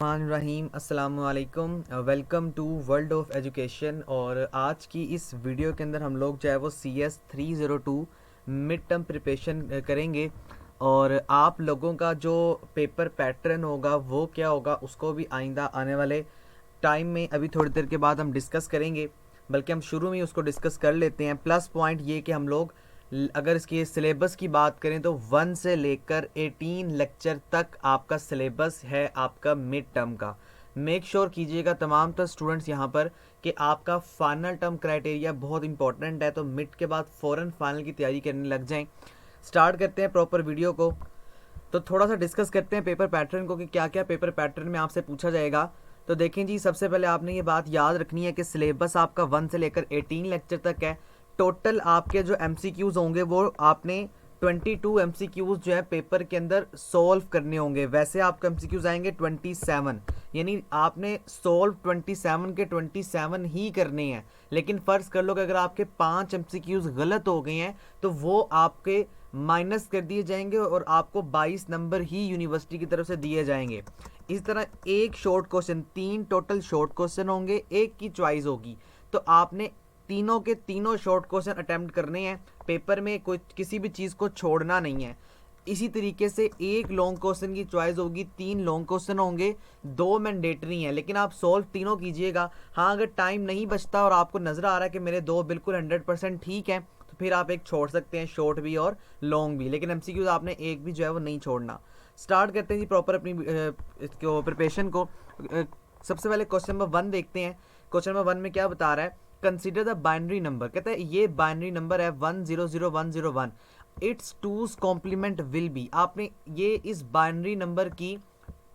रहीम अस्सलाम वालेकुम। Welcome to world of education. और आज की इस वीडियो के अंदर हम लोग जो है वो CS302 मिड टर्म प्रिपरेशन करेंगे। और आप लोगों का जो पेपर पैटर्न होगा वो क्या होगा उसको भी आइंदा आने वाले टाइम में अभी थोड़ी देर के बाद हम डिस्कस करेंगे, बल्कि हम शुरू में ही उसको डिस्कस कर लेते हैं। प्लस पॉइंट ये कि हम लोग अगर इसके सिलेबस की बात करें तो 1 से लेकर 18 लेक्चर तक आपका सिलेबस है आपका मिड टर्म का। मेक श्योर कीजिएगा तमाम तर स्टूडेंट्स यहाँ पर कि आपका फाइनल टर्म क्राइटेरिया बहुत इंपॉर्टेंट है, तो मिड के बाद फ़ौरन फाइनल की तैयारी करने लग जाएं। स्टार्ट करते हैं प्रॉपर वीडियो को। तो थोड़ा सा डिस्कस करते हैं पेपर पैटर्न को कि क्या क्या पेपर पैटर्न में आपसे पूछा जाएगा। तो देखें जी, सबसे पहले आपने ये बात याद रखनी है कि सिलेबस आपका 1 से लेकर 18 लेक्चर तक है। टोटल आपके जो MCQs होंगे वो आपने 22 MCQs जो है पेपर के अंदर सॉल्व करने होंगे। वैसे आपके MCQs आएंगे 27, यानी आपने सॉल्व 27 के 27 ही करने हैं। लेकिन फ़र्ज़ कर लो कि अगर आपके 5 MCQs गलत हो गए हैं तो वो आपके माइनस कर दिए जाएंगे और आपको 22 नंबर ही यूनिवर्सिटी की तरफ से दिए जाएंगे। इस तरह एक short question, 3 total short question होंगे, एक की चॉइस होगी। तो आपने तीनों के तीनों शॉर्ट क्वेश्चन अटेम्प्ट करने हैं पेपर में, कोई किसी भी चीज़ को छोड़ना नहीं है। इसी तरीके से एक लॉन्ग क्वेश्चन की चॉइस होगी, 3 लॉन्ग क्वेश्चन होंगे, 2 मैंडेटरी हैं, लेकिन आप सॉल्व तीनों कीजिएगा। हाँ, अगर टाइम नहीं बचता और आपको नज़र आ रहा है कि मेरे 2 बिल्कुल 100% ठीक हैं तो फिर आप एक छोड़ सकते हैं, शॉर्ट भी और लॉन्ग भी, लेकिन MCQs आपने एक भी जो है वो नहीं छोड़ना। स्टार्ट करते हैं जी प्रॉपर अपनी इसको प्रिपरेशन को। सबसे पहले क्वेश्चन नंबर 1 देखते हैं। क्वेश्चन नंबर 1 में क्या बता रहा है? Consider the binary number. कहता है ये बाइनरी नंबर है 100101, it's two's complement will be. आपने ये इस बाइनरी नंबर की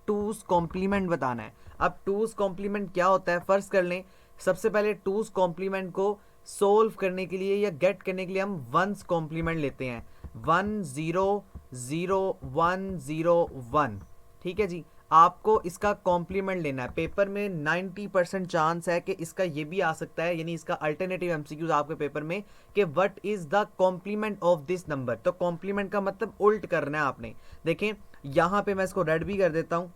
टूज कॉम्प्लीमेंट बताना है। अब टूज कॉम्प्लीमेंट क्या होता है फर्स्ट कर लें। सबसे पहले टूज कॉम्प्लीमेंट को सोल्व करने के लिए या गेट करने के लिए हम वंस कॉम्प्लीमेंट लेते हैं, 100101। ठीक है जी, आपको इसका कॉम्प्लीमेंट लेना है। पेपर में 90% चांस है कि इसका ये भी आ सकता है, यानी इसका अल्टरनेटिव MCQs आपके पेपर में कि what is the complement of this number. तो कॉम्प्लीमेंट का मतलब उल्ट करना है आपने। देखें यहाँ पे मैं इसको रेड भी कर देता हूँ।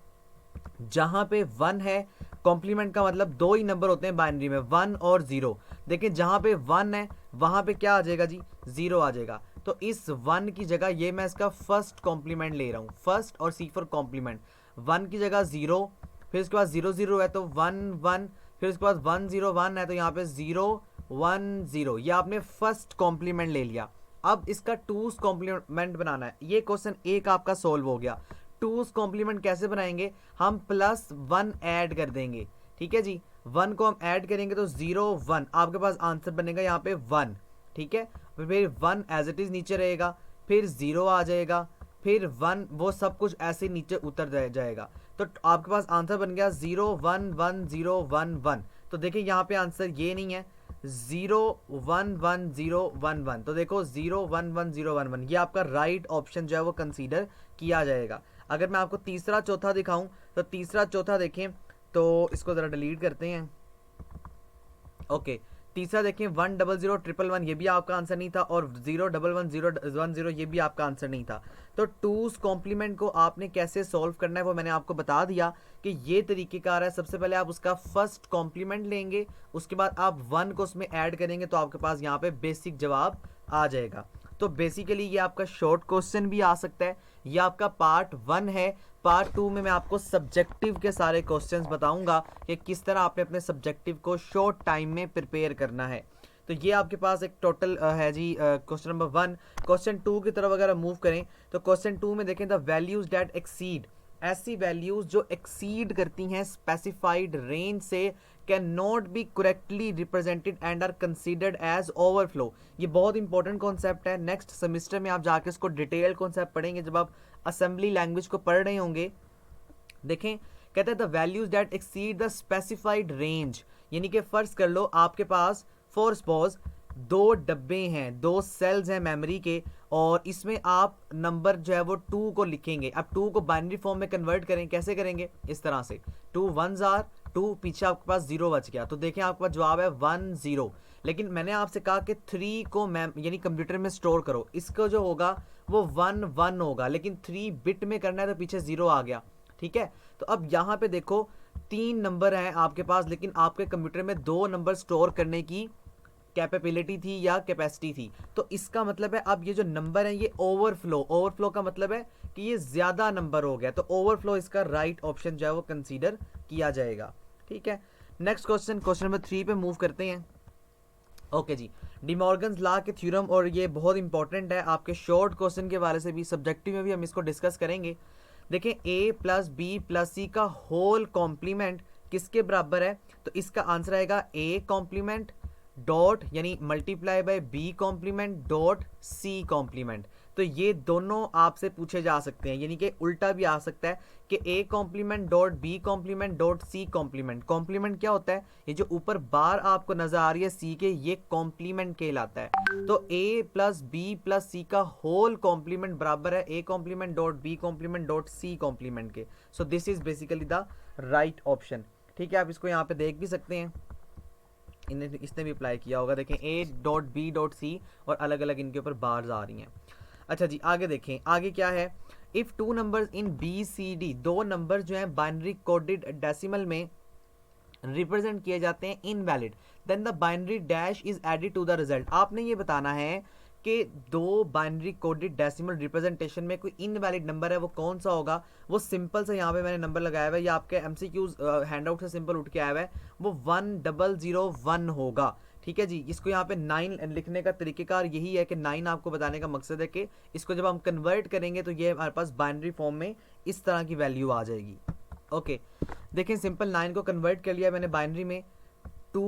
जहां पे 1 है, कॉम्प्लीमेंट का मतलब 2 ही नंबर होते हैं बाइनरी में, 1 और 0। देखिए जहां पे 1 है वहां पे क्या आ जाएगा जी, 0 आ जाएगा। तो इस 1 की जगह ये मैं इसका फर्स्ट कॉम्प्लीमेंट ले रहा हूँ, फर्स्ट और C फॉर कॉम्प्लीमेंट। 1 की जगह 0, फिर उसके बाद 0 0 है तो 1 1, फिर उसके बाद 1 0 1 है तो यहाँ पे 0 1 0। ये आपने फर्स्ट कॉम्प्लीमेंट ले लिया। अब इसका टूज कॉम्प्लीमेंट बनाना है। ये क्वेश्चन एक आपका सोल्व हो गया। टूज कॉम्प्लीमेंट कैसे बनाएंगे? हम +1 ऐड कर देंगे। ठीक है जी, 1 को हम ऐड करेंगे तो 0 1, आपके पास आंसर बनेगा यहाँ पे 1। ठीक है, फिर 1 एज इट इज नीचे रहेगा, फिर 0 आ जाएगा, फिर 1, वो सब कुछ ऐसे नीचे उतर जाएगा। तो आपके पास आंसर बन गया 0 1 1 0 1 1। तो देखिए यहाँ पे आंसर ये नहीं है, 0 1 1 0 1 1। तो देखो 0 1 1 0 1 1 ये आपका राइट ऑप्शन जो है वो कंसीडर किया जाएगा। अगर मैं आपको तीसरा चौथा दिखाऊं तो तीसरा चौथा देखें तो इसको ज़रा डिलीट करते हैं। ओके, तीसरा देखें 1 0 0 1 1 ये भी आपका आंसर नहीं था, और 0 1 1 0 1 0 ये भी आपका आंसर नहीं था। तो टूज कॉम्प्लीमेंट को आपने कैसे सॉल्व करना है वो मैंने आपको बता दिया कि ये तरीक़ेकार है। सबसे पहले आप उसका फर्स्ट कॉम्प्लीमेंट लेंगे, उसके बाद आप 1 को उसमें ऐड करेंगे तो आपके पास यहाँ पे बेसिक जवाब आ जाएगा। तो बेसिकली ये आपका शॉर्ट क्वेश्चन भी आ सकता है। ये आपका पार्ट 1 है। पार्ट 2 में मैं आपको सब्जेक्टिव के सारे क्वेश्चंस बताऊंगा कि किस तरह आपने अपने सब्जेक्टिव को शॉर्ट टाइम में प्रिपेयर करना है। तो ये आपके पास एक टोटल है जी क्वेश्चन नंबर 1। क्वेश्चन 2 की तरफ अगर हम मूव करें तो क्वेश्चन 2 में देखें द वैल्यूज डेट एक्सीड, ऐसी वैल्यूज जो एक्सीड करती हैं स्पेसिफाइड रेंज से can not be correctly represented and are considered as overflow. ये बहुत इंपॉर्टेंट कॉन्सेप्ट है। नेक्स्ट सेमेस्टर में आप जाके इसको डिटेल कॉन्सेप्ट पढ़ेंगे जब आप असेंबली लैंग्वेज को पढ़ रहे होंगे। देखें कहते हैं the values that exceed the specified range, यानी कि फर्ज कर लो आपके पास फॉर सपोज 2 डब्बे हैं, 2 सेल्स हैं मेमोरी के, और इसमें आप नंबर जो है वो 2 को लिखेंगे। अब 2 को बाइनरी फॉर्म में कन्वर्ट करें, कैसे करेंगे? इस तरह से 2 1s आर 2, पीछे आपके पास 0 बच गया, तो देखें आपका जवाब है 1 0। लेकिन मैंने आपसे कहा कि 3 को यानी कंप्यूटर में स्टोर करो, इसको जो होगा वो 1 1 होगा, लेकिन 3 बिट में करना है तो पीछे 0 आ गया। ठीक है, तो अब यहाँ पे देखो 3 नंबर हैं आपके पास, लेकिन आपके कंप्यूटर में 2 नंबर स्टोर करने की कैपेबिलिटी थी या कैपेसिटी थी। तो इसका मतलब है अब ये जो नंबर है ये ओवरफ्लो का मतलब है कि ये ज़्यादा नंबर हो गया, तो ओवरफ्लो इसका राइट ऑप्शन जो है वो कंसीडर किया जाएगा। ठीक है, नेक्स्ट क्वेश्चन, क्वेश्चन नंबर 3 पे मूव करते हैं। ओके जी, डिमॉर्गन्स लॉ के थ्योरम, और ये बहुत इंपॉर्टेंट है आपके शॉर्ट क्वेश्चन के बारे से भी, सब्जेक्टिव में भी हम इसको डिस्कस करेंगे। देखें a प्लस बी प्लस सी का होल कॉम्प्लीमेंट किसके बराबर है, तो इसका आंसर आएगा a कॉम्प्लीमेंट डॉट यानी multiply by b complement dot c complement. तो ये दोनों आपसे पूछे जा सकते हैं, यानी कि उल्टा भी आ सकता है कि a complement dot b complement dot c complement. Complement क्या होता है, ये जो ऊपर बार आपको नजर आ रही है c के, ये कॉम्प्लीमेंट कहलाता है। तो a plus B plus c का होल कॉम्प्लीमेंट बराबर है a complement dot b complement dot c complement के। So this is basically the right option. ठीक है, आप इसको यहाँ पे देख भी सकते हैं, इसने भी अप्लाई किया होगा। देखें a dot B dot C और अलग अलग इनके ऊपर बार्स आ रही हैं। अच्छा जी, आगे देखें, आगे क्या है, if 2 numbers in B C D, 2 number जो हैं बाइनरी कोडेड डेसिमल में रिप्रेजेंट किए जाते हैं invalid, then the binary dash is added to the result. आपने ये बताना है कि 2 बाइनरी कोडेड डेसिमल रिप्रेजेंटेशन में कोई इनवैलिड नंबर है, वो कौन सा होगा। वो सिंपल से यहाँ पे मैंने नंबर लगाया हुआ है, या आपके एमसीक्यूज हैंडआउट से सिंपल उठ के आया हुआ है, वो 1001 होगा। ठीक है जी, इसको यहाँ पे 9 लिखने का तरीकेकार यही है कि 9 आपको बताने का मकसद है कि इसको जब हम कन्वर्ट करेंगे तो ये हमारे पास बाइनरी फॉर्म में इस तरह की वैल्यू आ जाएगी। ओके, देखें सिंपल 9 को कन्वर्ट कर लिया मैंने बाइनरी में, 2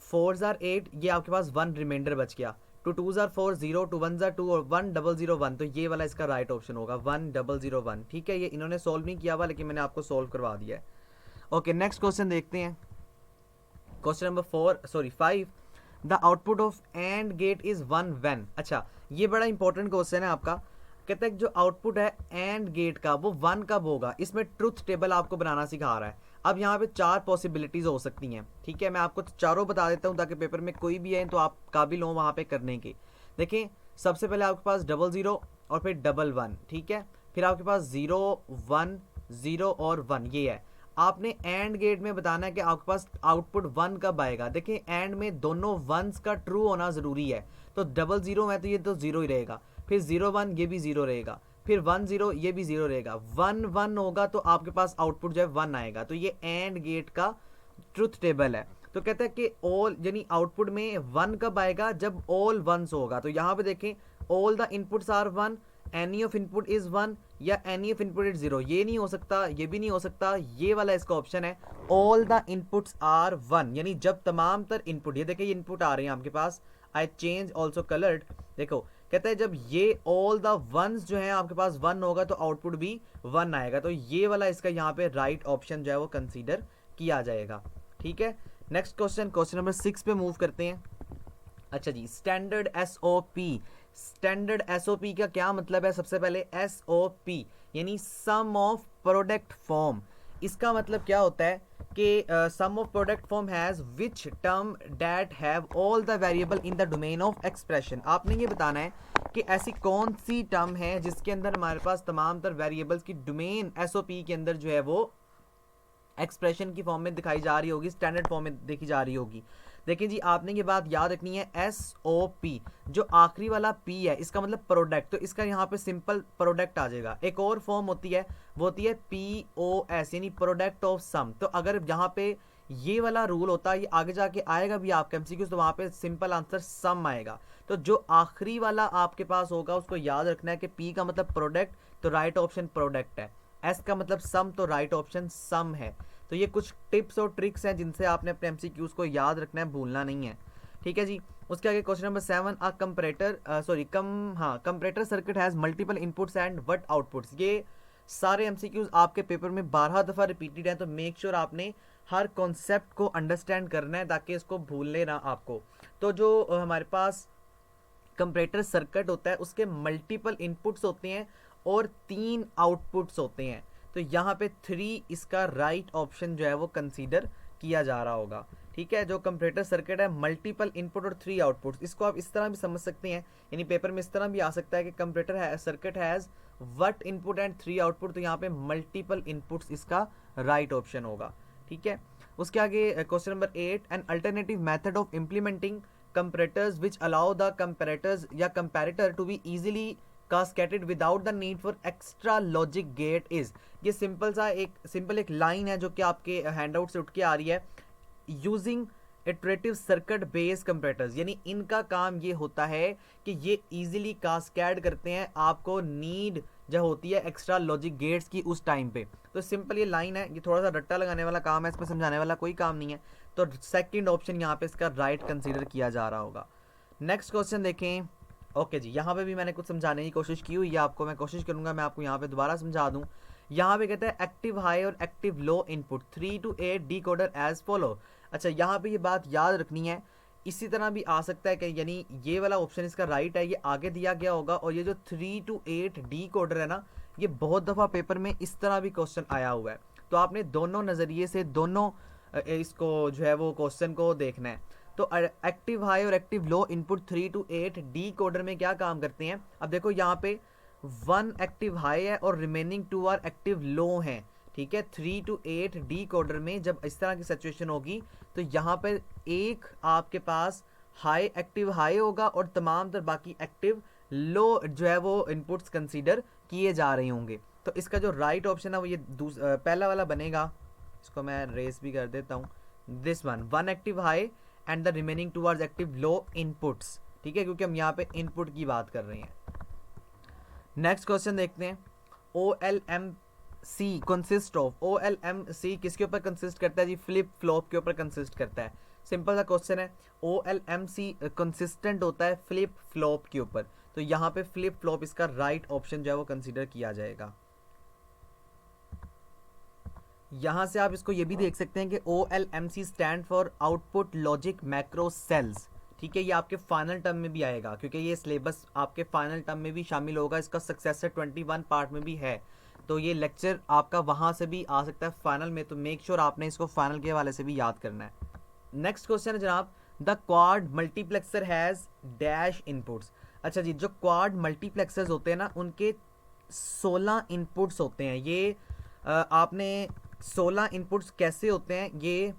4s are 8, ये आपके पास 1 रिमाइंडर बच गया, 2 2s are 4, 0 2 1s are 2 और 1001, तो ये वाला इसका राइट ऑप्शन होगा 1001। ठीक है, ये इन्होंने सॉल्व नहीं किया हुआ, लेकिन मैंने आपको सॉल्व करवा दिया है। ओके, नेक्स्ट क्वेश्चन देखते हैं, question number 5, the output of and gate is 1 when. अच्छा, ये बड़ा इंपॉर्टेंट क्वेश्चन है आपका। कहता है जो आउटपुट है एंड गेट का वो 1 कब होगा, इसमें ट्रुथ टेबल आपको बनाना सिखा रहा है। अब यहाँ पे 4 पॉसिबिलिटीज हो सकती हैं। ठीक है, मैं आपको चारों बता देता हूँ ताकि पेपर में कोई भी है तो आप काबिल हो वहाँ पे करने के। देखें, सबसे पहले आपके पास 00 और फिर 11। ठीक है, फिर आपके पास 0 1 0 और 1, ये है। आपने एंड गेट में बताना है कि आपके पास आउटपुट 1 कब आएगा। देखिए, एंड में दोनों वंस का ट्रू होना ज़रूरी है, तो 00 है तो ये तो 0 ही रहेगा, फिर 01 ये भी 0 रहेगा, फिर 10 ये भी 0 रहेगा, 1 होगा तो आपके पास आउटपुट जो है 1 आएगा। तो ये एंड गेट का ट्रुथ टेबल है। तो कहता है कि ऑल यानी आउटपुट में 1 कब आएगा, जब ऑल वंस होगा। तो यहाँ पे देखें, all the inputs are 1, any of input is 1 या एनी ऑफ इनपुट इज 0, ये नहीं हो सकता, ये भी नहीं हो सकता, ये वाला इसका ऑप्शन है। ऑल द इनपुट्स आर 1, यानी जब तमाम तर इनपुट, ये देखिए इनपुट आ रहे हैं आपके पास, आई चेंज ऑल्सो कलर्ड। देखो, कहता है जब ये ऑल द वंस जो है आपके पास 1 होगा तो आउटपुट भी 1 आएगा। तो ये वाला इसका यहाँ पे राइट ऑप्शन जो है वो कंसीडर किया जाएगा। ठीक है, नेक्स्ट क्वेश्चन, क्वेश्चन नंबर 6 पे मूव करते हैं। अच्छा जी, स्टैंडर्ड एसओपी। स्टैंडर्ड एसओपी का क्या मतलब है, सबसे पहले एसओपी यानी सम ऑफ प्रोडक्ट फॉर्म। इसका मतलब क्या होता है कि sum of product form has which term that have all the variable in the domain of expression. आपने ये बताना है कि ऐसी कौन सी टर्म है जिसके अंदर हमारे पास तमाम तर वेरिएबल्स की डोमेन एसओपी के अंदर जो है वो एक्सप्रेशन की फॉर्म में दिखाई जा रही होगी, स्टैंडर्ड फॉर्म में देखी जा रही होगी। देखिए जी, आपने ये बात याद रखनी है, एसओपी जो आखिरी वाला पी है इसका मतलब प्रोडक्ट, तो इसका यहाँ पे सिंपल प्रोडक्ट आ जाएगा। एक और फॉर्म होती है, वो होती है पीओएस यानी प्रोडक्ट ऑफ सम। तो अगर यहाँ पे ये वाला रूल होता है, ये आगे जाके आएगा भी आपके एमसीक्यूज, तो वहाँ पे सिंपल आंसर सम आएगा। तो जो आखिरी वाला आपके पास होगा उसको याद रखना है कि पी का मतलब प्रोडक्ट, तो राइट ऑप्शन प्रोडक्ट है, एस का मतलब सम, तो राइट ऑप्शन सम है। तो ये कुछ टिप्स और ट्रिक्स हैं जिनसे आपने अपने एमसीक्यूज को याद रखना है, भूलना नहीं है। ठीक है जी, उसके आगे question number 7, a comparator circuit has multiple inputs and what outputs. ये सारे एमसीक्यूज आपके पेपर में 12 दफ़ा रिपीटेड हैं, तो मेक श्योर आपने हर कॉन्सेप्ट को अंडरस्टैंड करना है ताकि इसको भूलने ना आपको। तो जो हमारे पास कंपैरेटर सर्किट होता है उसके मल्टीपल इनपुट्स होते हैं और 3 आउटपुट्स होते हैं। तो यहाँ पे 3 इसका राइट ऑप्शन जो है वो कंसीडर किया जा रहा होगा। ठीक है, जो कंपैरेटर सर्किट है मल्टीपल इनपुट और 3 आउटपुट्स, इसको आप इस तरह भी समझ सकते हैं, यानी पेपर में इस तरह भी आ सकता है कि comparator circuit has what input and 3 output. तो यहाँ पे मल्टीपल इनपुट्स इसका राइट ऑप्शन होगा। ठीक है, उसके आगे question number 8, an alternative method of implementing comparators which allow the comparators या comparator to be easily cascaded without the need for extra logic gate is. ये सिंपल एक लाइन है जो कि आपके हैंडआउट से उठ के आ रही है। Using iterative circuit based comparators, यानी इनका काम ये होता है कि ये इजीली कास्केड करते हैं, आपको नीड जो होती है एक्स्ट्रा लॉजिक गेट्स की उस टाइम पे। तो सिंपल ये लाइन है, ये थोड़ा सा रट्टा लगाने वाला काम है, इसमें समझाने वाला कोई काम नहीं है। तो सेकंड ऑप्शन यहाँ पे इसका राइट कंसीडर किया जा रहा होगा। नेक्स्ट क्वेश्चन देखें। ओके जी, यहाँ पे भी मैंने कुछ समझाने की कोशिश की हुई है आपको, मैं कोशिश करूंगा मैं आपको यहाँ पे दोबारा समझा दूं। यहाँ पे कहते हैं एक्टिव हाई और active low input 3 to 8 decoder as follow. अच्छा, यहाँ पे ये बात याद रखनी है। इसी तरह भी आ सकता है कि यानी ये वाला ऑप्शन इसका राइट है, ये आगे दिया गया होगा। और ये जो 3 to 8 डिकोडर है ना, ये बहुत दफ़ा पेपर में इस तरह भी क्वेश्चन आया हुआ है। तो आपने दोनों नज़रिए से दोनों इसको जो है वो क्वेश्चन को देखना है। तो एक्टिव हाई और active low input 3 to 8 decoder में क्या काम करते हैं। अब देखो यहाँ पे 1 एक्टिव हाई है और रिमेनिंग 2 आर एक्टिव लो हैं। ठीक है, 3 to 8 डिकोडर में जब इस तरह की सिचुएशन होगी तो यहाँ पर एक आपके पास हाई एक्टिव हाई होगा और तमाम तर बाकी एक्टिव लो जो है वो इनपुट्स कंसीडर किए जा रहे होंगे। तो इसका जो राइट ऑप्शन है वो ये पहला वाला बनेगा। इसको मैं रेस भी कर देता हूँ। This one active high and the remaining 2 are active low inputs. ठीक है, क्योंकि हम यहाँ पे इनपुट की बात कर रहे हैं। नेक्स्ट क्वेश्चन देखते हैं। OLMC कंसिस्ट ऑफ, OLMC किसके ऊपर कंसिस्ट करता है जी? फ्लिप फ्लॉप के ऊपर कंसिस्ट करता है। सिंपल सा क्वेश्चन है। OLMC कंसिस्टेंट होता है फ्लिप फ्लॉप के ऊपर, तो यहाँ पे फ्लिप फ्लॉप इसका राइट ऑप्शन जो है वो कंसिडर किया जाएगा। यहां से आप इसको ये भी देख सकते हैं कि OLMC stand for output logic macro cells. ठीक है, ये आपके फाइनल टर्म में भी आएगा क्योंकि ये सिलेबस आपके फाइनल टर्म में भी शामिल होगा, इसका सक्सेसर 21 पार्ट में भी है। तो ये लेक्चर आपका वहां से भी आ सकता है फाइनल में, तो मेक श्योर आपने इसको फाइनल के हवाले से भी याद करना है। नेक्स्ट क्वेश्चन है जनाब, the quad multiplexer has dash inputs. अच्छा जी, जो क्वाड मल्टीप्लेक्सर्स होते हैं ना, उनके 16 इनपुट्स होते हैं। ये आपने 16 इनपुट्स कैसे होते हैं ये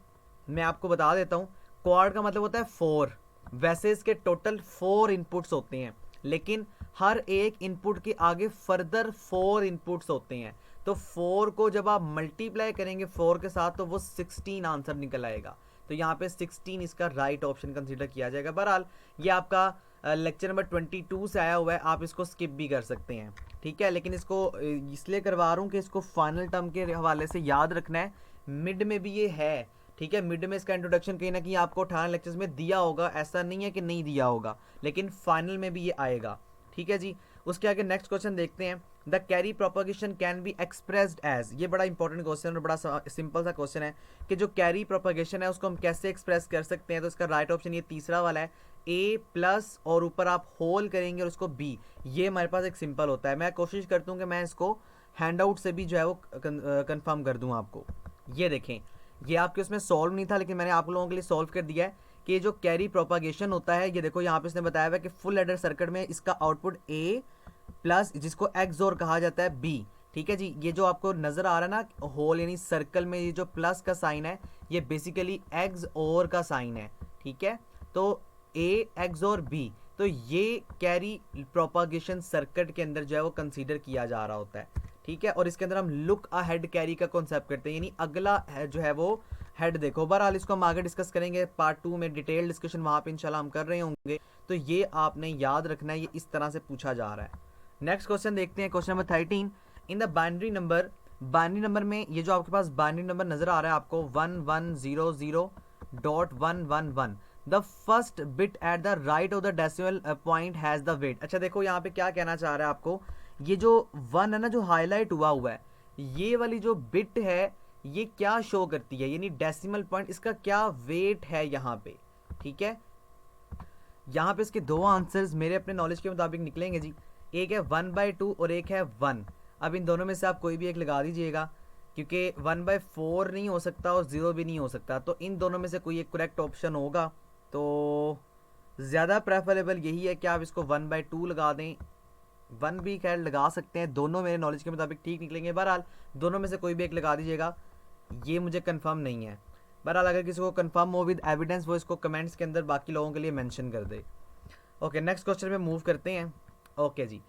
मैं आपको बता देता हूँ। क्वाड का मतलब होता है 4, वैसे इसके टोटल 4 इनपुट्स होते हैं, लेकिन हर एक इनपुट के आगे फर्दर 4 इनपुट्स होते हैं। तो 4 को जब आप मल्टीप्लाई करेंगे 4 के साथ तो वो 16 आंसर निकल आएगा। तो यहाँ पे 16 इसका राइट ऑप्शन कंसीडर किया जाएगा। बहरहाल ये आपका लेक्चर नंबर 22 से आया हुआ है, आप इसको स्किप भी कर सकते हैं। ठीक है, लेकिन इसको इसलिए करवा रहा हूँ कि इसको फाइनल टर्म के हवाले से याद रखना है। मिड में भी ये है। ठीक है, मिड में इसका इंट्रोडक्शन कहीं ना कहीं आपको 18 लेक्चर्स में दिया होगा, ऐसा नहीं है कि नहीं दिया होगा, लेकिन फाइनल में भी ये आएगा। ठीक है जी, उसके आगे नेक्स्ट क्वेश्चन देखते हैं। The carry propagation can be expressed as. ये बड़ा इंपॉर्टेंट क्वेश्चन और बड़ा सिंपल सा क्वेश्चन है कि जो कैरी प्रोपगेशन है उसको हम कैसे एक्सप्रेस कर सकते हैं। तो इसका राइट ऑप्शन ये तीसरा वाला है, A प्लस और ऊपर आप होल करेंगे और उसको B। ये हमारे पास एक सिंपल होता है। मैं कोशिश करता हूँ कि मैं इसको हैंड आउट से भी जो है वो कंफर्म कर दूँ आपको। ये देखें, ये आपके उसमें सॉल्व नहीं था, लेकिन मैंने आप लोगों के लिए सॉल्व कर दिया है कि जो कैरी प्रोपागेशन होता है, ये देखो यहाँ पे इसने बताया हुआ है कि फुल एडर सर्किट में इसका आउटपुट A प्लस जिसको XOR कहा जाता है B। ठीक है जी, ये जो आपको नजर आ रहा है ना होल यानी सर्कल में ये जो प्लस का साइन है ये बेसिकली XOR का साइन है। ठीक है, तो A XOR B, तो ये कैरी प्रोपागेशन सर्किट के अंदर जो है वो कंसीडर किया जा रहा होता है। ठीक है, और इसके अंदर हम लुक अहेड कैरी का कॉन्सेप्ट करते हैं, यानी अगला जो है वो हेड देखो। बहरहाल इसको हम आगे डिस्कस करेंगे पार्ट 2 में, डिटेल डिस्कशन वहाँ पे इंशाल्लाह हम कर रहे होंगे। तो ये आपने याद रखना है, ये इस तरह से पूछा जा रहा है। नेक्स्ट क्वेश्चन देखते हैं, question number 13। In the binary number में ये जो आपके पास बाइनरी नंबर नजर आ रहा है आपको 1100.111, the first bit at the right of the decimal point has the weight. अच्छा देखो यहाँ पे क्या कहना चाह रहा है आपको, ये जो 1 है ना जो हाईलाइट हुआ है, ये वाली जो बिट है ये क्या शो करती है, यानी डेसिमल पॉइंट, इसका क्या वेट है यहाँ पे। ठीक है, यहाँ पे इसके 2 आंसर्स मेरे अपने नॉलेज के मुताबिक निकलेंगे जी। एक है 1/2 और एक है 1। अब इन दोनों में से आप कोई भी एक लगा दीजिएगा, क्योंकि 1/4 नहीं हो सकता और 0 भी नहीं हो सकता, तो इन दोनों में से कोई एक करेक्ट ऑप्शन होगा। तो ज़्यादा प्रेफरेबल यही है कि आप इसको 1/2 लगा दें। 1 भी खैर लगा सकते हैं, दोनों मेरे नॉलेज के मुताबिक ठीक निकलेंगे। बहरहाल दोनों में से कोई भी एक लगा दीजिएगा। ये मुझे कंफर्म नहीं है। बहरहाल अगर किसी को कंफर्म हो विद एविडेंस वो इसको कमेंट्स के अंदर बाकी लोगों के लिए मेंशन कर दे। ओके, नेक्स्ट क्वेश्चन में मूव करते हैं। ओके जी,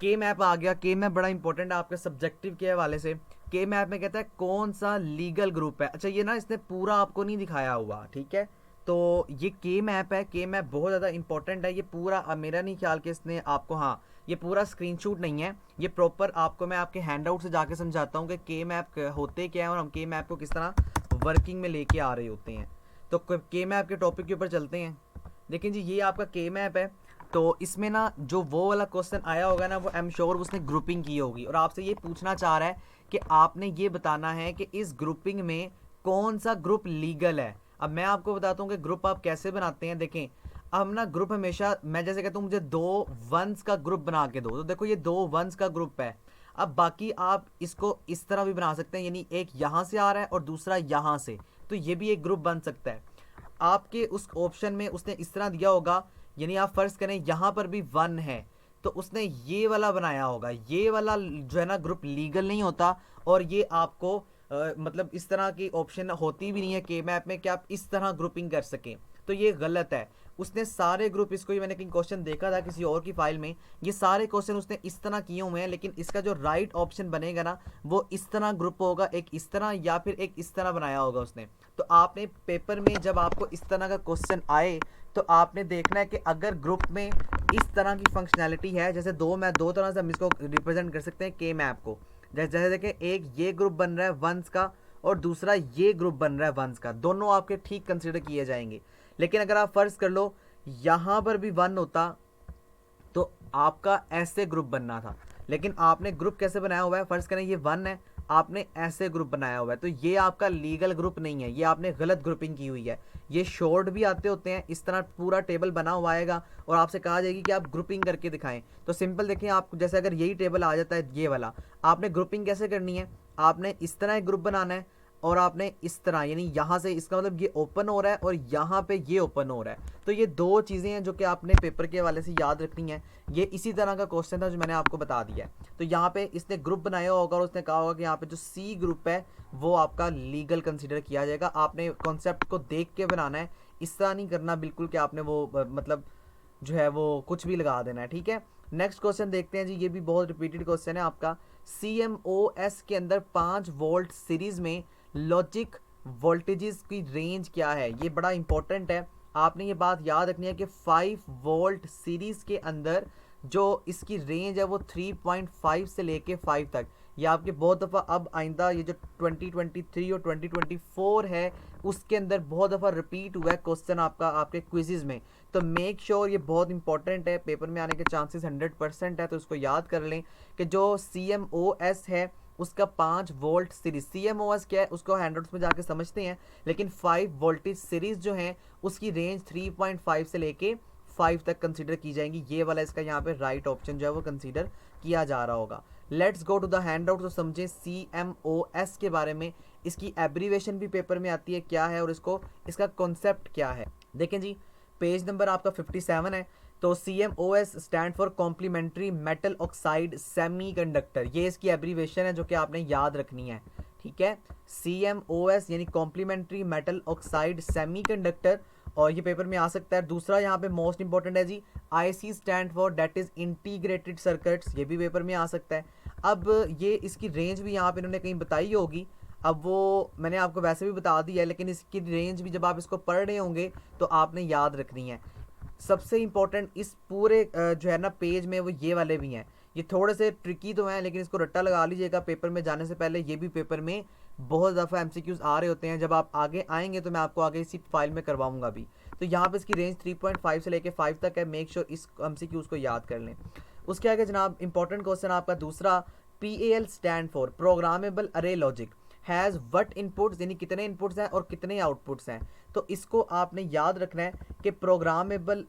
के मैप आ गया। के मैप बड़ा इंपॉर्टेंट है आपके सब्जेक्टिव के हवाले से। के मैप में कहता है कौन सा लीगल ग्रुप है। अच्छा, ये ना इसने पूरा आपको नहीं दिखाया हुआ, ठीक है। तो ये के मैप है। के मैप बहुत ज़्यादा इंपॉर्टेंट है। ये पूरा मेरा नहीं ख्याल कि इसने आपको, हाँ, ये पूरा स्क्रीनशॉट नहीं है, ये प्रॉपर आपको मैं आपके हैंड आउट से जाके समझाता हूँ कि के मैप होते क्या है और हम के मैप को किस तरह वर्किंग में लेके आ रहे होते हैं। तो के मैप के टॉपिक के ऊपर चलते हैं। देखिए जी, ये आपका के मैप है। तो इसमें ना जो वो वाला क्वेश्चन आया होगा ना, वो आई एम श्योर उसने ग्रुपिंग की होगी और आपसे ये पूछना चाह रहा है कि आपने ये बताना है कि इस ग्रुपिंग में कौन सा ग्रुप लीगल है। अब मैं आपको बताता हूँ कि ग्रुप आप कैसे बनाते हैं। देखें, हम ना ग्रुप हमेशा, मैं जैसे कहता हूँ मुझे 2 वंस का ग्रुप बना के दो, तो देखो ये 2 वंस का ग्रुप है। अब बाकी आप इसको इस तरह भी बना सकते हैं, यानी एक यहाँ से आ रहा है और दूसरा यहाँ से, तो ये भी एक ग्रुप बन सकता है। आपके उस ऑप्शन में उसने इस तरह दिया होगा, यानी आप फर्ज करें यहाँ पर भी 1 है, तो उसने ये वाला बनाया होगा। ये वाला जो है ना ग्रुप लीगल नहीं होता, और ये आपको मतलब इस तरह की ऑप्शन होती भी नहीं है के मैप में कि आप इस तरह ग्रुपिंग कर सकें, तो ये गलत है। उसने सारे ग्रुप, इसको ही मैंने कहीं क्वेश्चन देखा था किसी और की फाइल में, ये सारे क्वेश्चन उसने इस तरह किए हुए हैं, लेकिन इसका जो राइट ऑप्शन बनेगा ना, वो इस तरह ग्रुप होगा, एक इस तरह या फिर एक इस तरह बनाया होगा उसने। तो आपने पेपर में जब आपको इस तरह का क्वेश्चन आए, तो आपने देखना है कि अगर ग्रुप में इस तरह की फंक्शनैलिटी है, जैसे दो तरह से हम इसको रिप्रेजेंट कर सकते हैं के मैप को। जैसे देखें, एक ये ग्रुप बन रहा है वंस का और दूसरा ये ग्रुप बन रहा है वंस का, दोनों आपके ठीक कंसिडर किए जाएंगे। लेकिन अगर आप फर्ज कर लो यहाँ पर भी 1 होता तो आपका ऐसे ग्रुप बनना था, लेकिन आपने ग्रुप कैसे बनाया हुआ है, फर्ज करें ये 1 है, आपने ऐसे ग्रुप बनाया हुआ है, तो ये आपका लीगल ग्रुप नहीं है, ये आपने गलत ग्रुपिंग की हुई है। ये शॉर्ट भी आते होते हैं, इस तरह पूरा टेबल बना हुआ आएगा और आपसे कहा जाएगी कि आप ग्रुपिंग करके दिखाएं। तो सिंपल देखें, आप जैसे अगर यही टेबल आ जाता है ये वाला, आपने ग्रुपिंग कैसे करनी है, आपने इस तरह एक ग्रुप बनाना है और आपने इस तरह, यानी यहाँ से, इसका मतलब ये ओपन हो रहा है और यहाँ पे ये ओपन हो रहा है। तो ये 2 चीज़ें हैं जो कि आपने पेपर के हवाले से याद रखनी है। ये इसी तरह का क्वेश्चन था जो मैंने आपको बता दिया है। तो यहाँ पे इसने ग्रुप बनाया होगा और उसने कहा होगा कि यहाँ पे जो सी ग्रुप है वो आपका लीगल कंसिडर किया जाएगा। आपने कॉन्सेप्ट को देख के बनाना है, इस तरह नहीं करना बिल्कुल कि आपने वो मतलब जो है वो कुछ भी लगा देना है, ठीक है। नेक्स्ट क्वेश्चन देखते हैं जी, ये भी बहुत रिपीटेड क्वेश्चन है आपका। CMOS के अंदर 5 वोल्ट सीरीज में लॉजिक वोल्टेजेस की रेंज क्या है। ये बड़ा इंपॉर्टेंट है, आपने ये बात याद रखनी है कि 5 वोल्ट सीरीज के अंदर जो इसकी रेंज है वो 3.5 से लेके 5 तक। ये आपके बहुत दफ़ा अब आइंदा ये जो 2023 और 2024 है उसके अंदर बहुत दफ़ा रिपीट हुआ है क्वेश्चन आपका आपके क्विज़ेज़ में। तो मेक श्योर ये बहुत इंपॉर्टेंट है, पेपर में आने के चांसेस 100% है, तो इसको याद कर लें कि जो CMOS है उसका 5 वोल्ट सीरीज। CMOS क्या है उसको हैंडआउट्स में जाके समझते हैं, लेकिन 5 वोल्टेज सीरीज जो है उसकी रेंज 3.5 से लेके 5 तक कंसीडर की जाएंगी। ये वाला इसका यहाँ पे राइट ऑप्शन जो है वो कंसीडर किया जा रहा होगा। Let's go to the handout, तो समझें CMOS के बारे में। इसकी एब्रीवेशन भी पेपर में आती है क्या है और इसका कॉन्सेप्ट क्या है। देखें जी, पेज नंबर आपका 57 है। तो CMOS stand for complementary metal oxide semiconductor, ये इसकी एब्रीवेशन है जो कि आपने याद रखनी है, ठीक है। CMOS यानी कॉम्प्लीमेंट्री मेटल ऑक्साइड सेमीकंडक्टर, और ये पेपर में आ सकता है। दूसरा यहाँ पे मोस्ट इंपॉर्टेंट है जी, IC stand for that is integrated circuits, ये भी पेपर में आ सकता है। अब ये इसकी रेंज भी यहाँ पे इन्होंने कहीं बताई होगी, अब वो मैंने आपको वैसे भी बता दी है, लेकिन इसकी रेंज भी जब आप इसको पढ़ रहे होंगे तो आपने याद रखनी है। सबसे इम्पोर्टेंट इस पूरे जो है ना पेज में वो ये वाले भी हैं, ये थोड़े से ट्रिकी तो हैं, लेकिन इसको रट्टा लगा लीजिएगा पेपर में जाने से पहले। ये भी पेपर में बहुत दफ़ा MCQs आ रहे होते हैं, जब आप आगे आएंगे तो मैं आपको आगे इसी फाइल में करवाऊंगा भी। तो यहाँ पे इसकी रेंज 3.5 से लेके 5 तक है, मेक श्योर इस MCQs को याद कर लें। उसके आगे जनाब इंपॉर्टेंट क्वेश्चन आपका दूसरा, PAL स्टैंड फॉर प्रोग्रामेबल अरे लॉजिक हैज़ वट इनपुट्स, यानी कितने इनपुट्स हैं और कितने आउटपुट्स हैं। तो इसको आपने याद रखना है कि प्रोग्रामेबल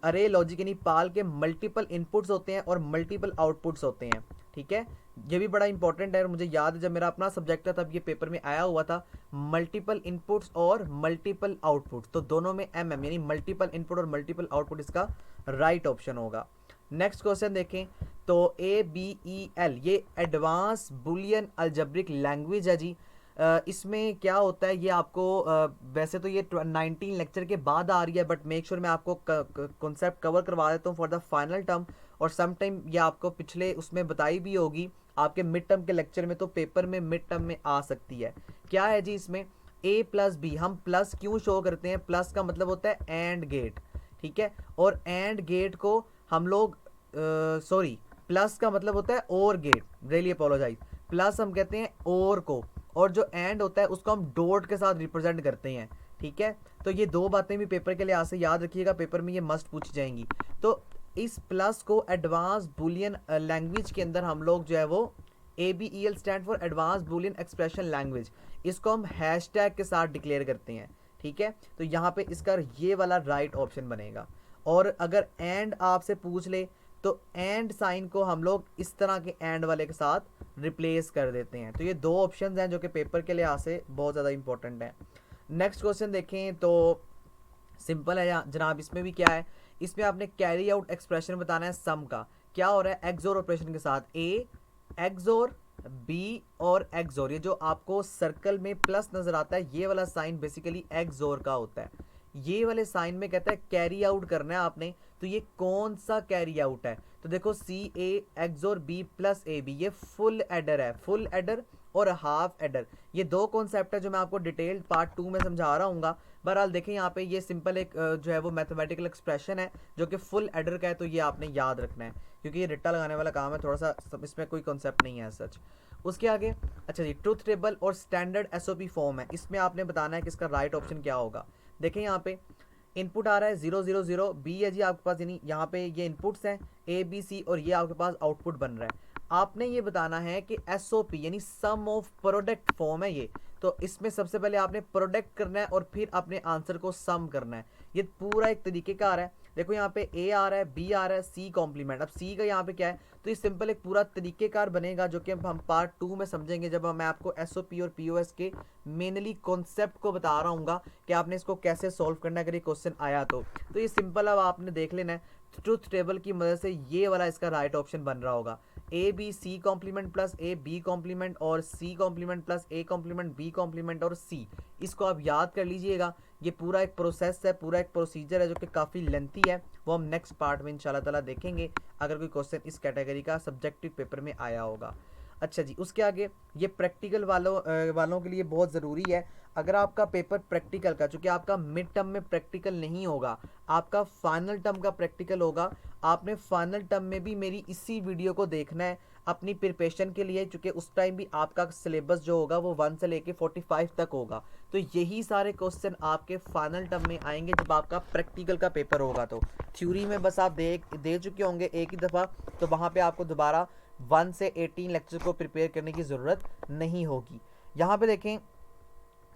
अरे लॉजिक यानी पाल के मल्टीपल इनपुट्स होते हैं और मल्टीपल आउटपुट्स होते हैं, ठीक है। ये भी बड़ा इंपॉर्टेंट है, और मुझे याद है जब मेरा अपना सब्जेक्ट था तब ये पेपर में आया हुआ था, मल्टीपल इनपुट्स और मल्टीपल आउटपुट्स, तो दोनों में MM यानी मल्टीपल इनपुट और मल्टीपल आउटपुट इसका राइट ऑप्शन होगा। नेक्स्ट क्वेश्चन देखें तो ABEL ये एडवांस बुलियन अलजेब्रिक लैंग्वेज है जी। इसमें क्या होता है, ये आपको वैसे तो ये 19 लेक्चर के बाद आ रही है, बट मेक श्योर मैं आपको कॉन्सेप्ट कवर करवा देता हूँ फॉर द फाइनल टर्म, और सम टाइम ये आपको पिछले उसमें बताई भी होगी आपके मिड टर्म के लेक्चर में, तो पेपर में मिड टर्म में आ सकती है। क्या है जी इसमें, ए प्लस बी, हम प्लस क्यों शो करते हैं, प्लस का मतलब होता है एंड गेट, ठीक है, और एंड गेट को हम लोग सॉरी प्लस का मतलब होता है और गेट, रियली अपोलोजाइज, प्लस हम कहते हैं और को, और जो एंड होता है उसको हम डॉट के साथ रिप्रेजेंट करते हैं, ठीक है। तो ये दो बातें भी पेपर के लिए आज से याद रखिएगा, पेपर में ये मस्ट पूछी जाएंगी। तो इस प्लस को एडवांस बुलियन लैंग्वेज के अंदर हम लोग जो है वो ABEL stand for advance Boolean expression language, इसको हम हैशटैग के साथ डिक्लेयर करते हैं, ठीक है। तो यहाँ पे इसका ये वाला राइट ऑप्शन बनेगा। और अगर एंड आपसे पूछ ले तो एंड साइन को हम लोग इस तरह के एंड वाले के साथ रिप्लेस कर देते हैं। तो ये दो ऑप्शंस हैं जो कि पेपर के लिए आज से बहुत ज़्यादा इंपॉर्टेंट है। नेक्स्ट क्वेश्चन देखें तो सिंपल है जनाब, इसमें भी क्या है, इसमें आपने कैरी आउट एक्सप्रेशन बताना है सम का, क्या हो रहा है एक्सोर ऑपरेशन के साथ, ए एक्सोर बी और एक्सोर, ये जो आपको सर्कल में प्लस नजर आता है ये वाला साइन बेसिकली एक्सोर का होता है। ये वाले साइन में कहता है कैरी आउट करना है आपने, तो ये कौन सा कैरी आउट है, तो देखो C A XOR B plus A B, ये फुल एडर है, फुल एडर और हाफ एडर, ये दो कॉन्सेप्ट है जो मैं आपको डिटेल्ड पार्ट 2 में समझा रहा हूँ। बहरहाल देखें यहाँ पे ये सिंपल एक जो है वो मैथमेटिकल एक्सप्रेशन है जो कि फुल एडर का है, तो ये आपने याद रखना है क्योंकि ये रट्टा लगाने वाला काम है, थोड़ा सा इसमें कोई कॉन्सेप्ट नहीं है सच। उसके आगे अच्छा जी, ट्रुथ टेबल और स्टैंडर्ड SOP फॉर्म है, इसमें आपने बताना है कि इसका राइट ऑप्शन क्या होगा। देखें यहाँ पे इनपुट आ रहा है 000, बी है जी आपके पास, यानी यहाँ पे ये इनपुट्स हैं ABC और ये आपके पास आउटपुट बन रहा है। आपने ये बताना है कि SOP यानी सम ऑफ प्रोडक्ट फॉर्म है ये, तो इसमें सबसे पहले आपने प्रोडक्ट करना है और फिर अपने आंसर को सम करना है, ये पूरा एक तरीके का आ रहा है। देखो यहाँ पे A आ रहा है, B आ रहा है, C कॉम्प्लीमेंट, अब C का यहाँ पे क्या है, तो ये सिंपल एक पूरा तरीकेकार बनेगा जो कि हम पार्ट 2 में समझेंगे जब मैं आपको SOP और POS के मेनली कॉन्सेप्ट को बता रहा हूँ कि आपने इसको कैसे सॉल्व करना है अगर ये क्वेश्चन आया तो ये सिंपल अब आपने देख लेना है, ट्रुथ टेबल की मदद से ये वाला इसका राइट ऑप्शन बन रहा होगा, A B C complement plus A B complement और C complement plus A complement B complement और सी, इसको आप याद कर लीजिएगा। ये पूरा एक प्रोसेस है, पूरा एक प्रोसीजर है जो कि काफ़ी लेंथी है, वो हम नेक्स्ट पार्ट में इंशाल्लाह ताला देखेंगे अगर कोई क्वेश्चन इस कैटेगरी का सब्जेक्टिव पेपर में आया होगा। अच्छा जी, उसके आगे ये प्रैक्टिकल वालों के लिए बहुत ज़रूरी है। अगर आपका पेपर प्रैक्टिकल का, चूँकि आपका मिड टर्म में प्रैक्टिकल नहीं होगा, आपका फाइनल टर्म का प्रैक्टिकल होगा, आपने फाइनल टर्म में भी मेरी इसी वीडियो को देखना है अपनी प्रिपरेशन के लिए, चूँकि उस टाइम भी आपका सिलेबस जो होगा वो 1 से लेके 45 तक होगा। तो यही सारे क्वेश्चन आपके फाइनल टर्म में आएंगे जब आपका प्रैक्टिकल का पेपर होगा। तो थ्योरी में बस आप दे चुके होंगे एक ही दफ़ा, तो वहाँ पे आपको दोबारा 1 से 18 लेक्चर को प्रिपेयर करने की ज़रूरत नहीं होगी। यहाँ पे देखें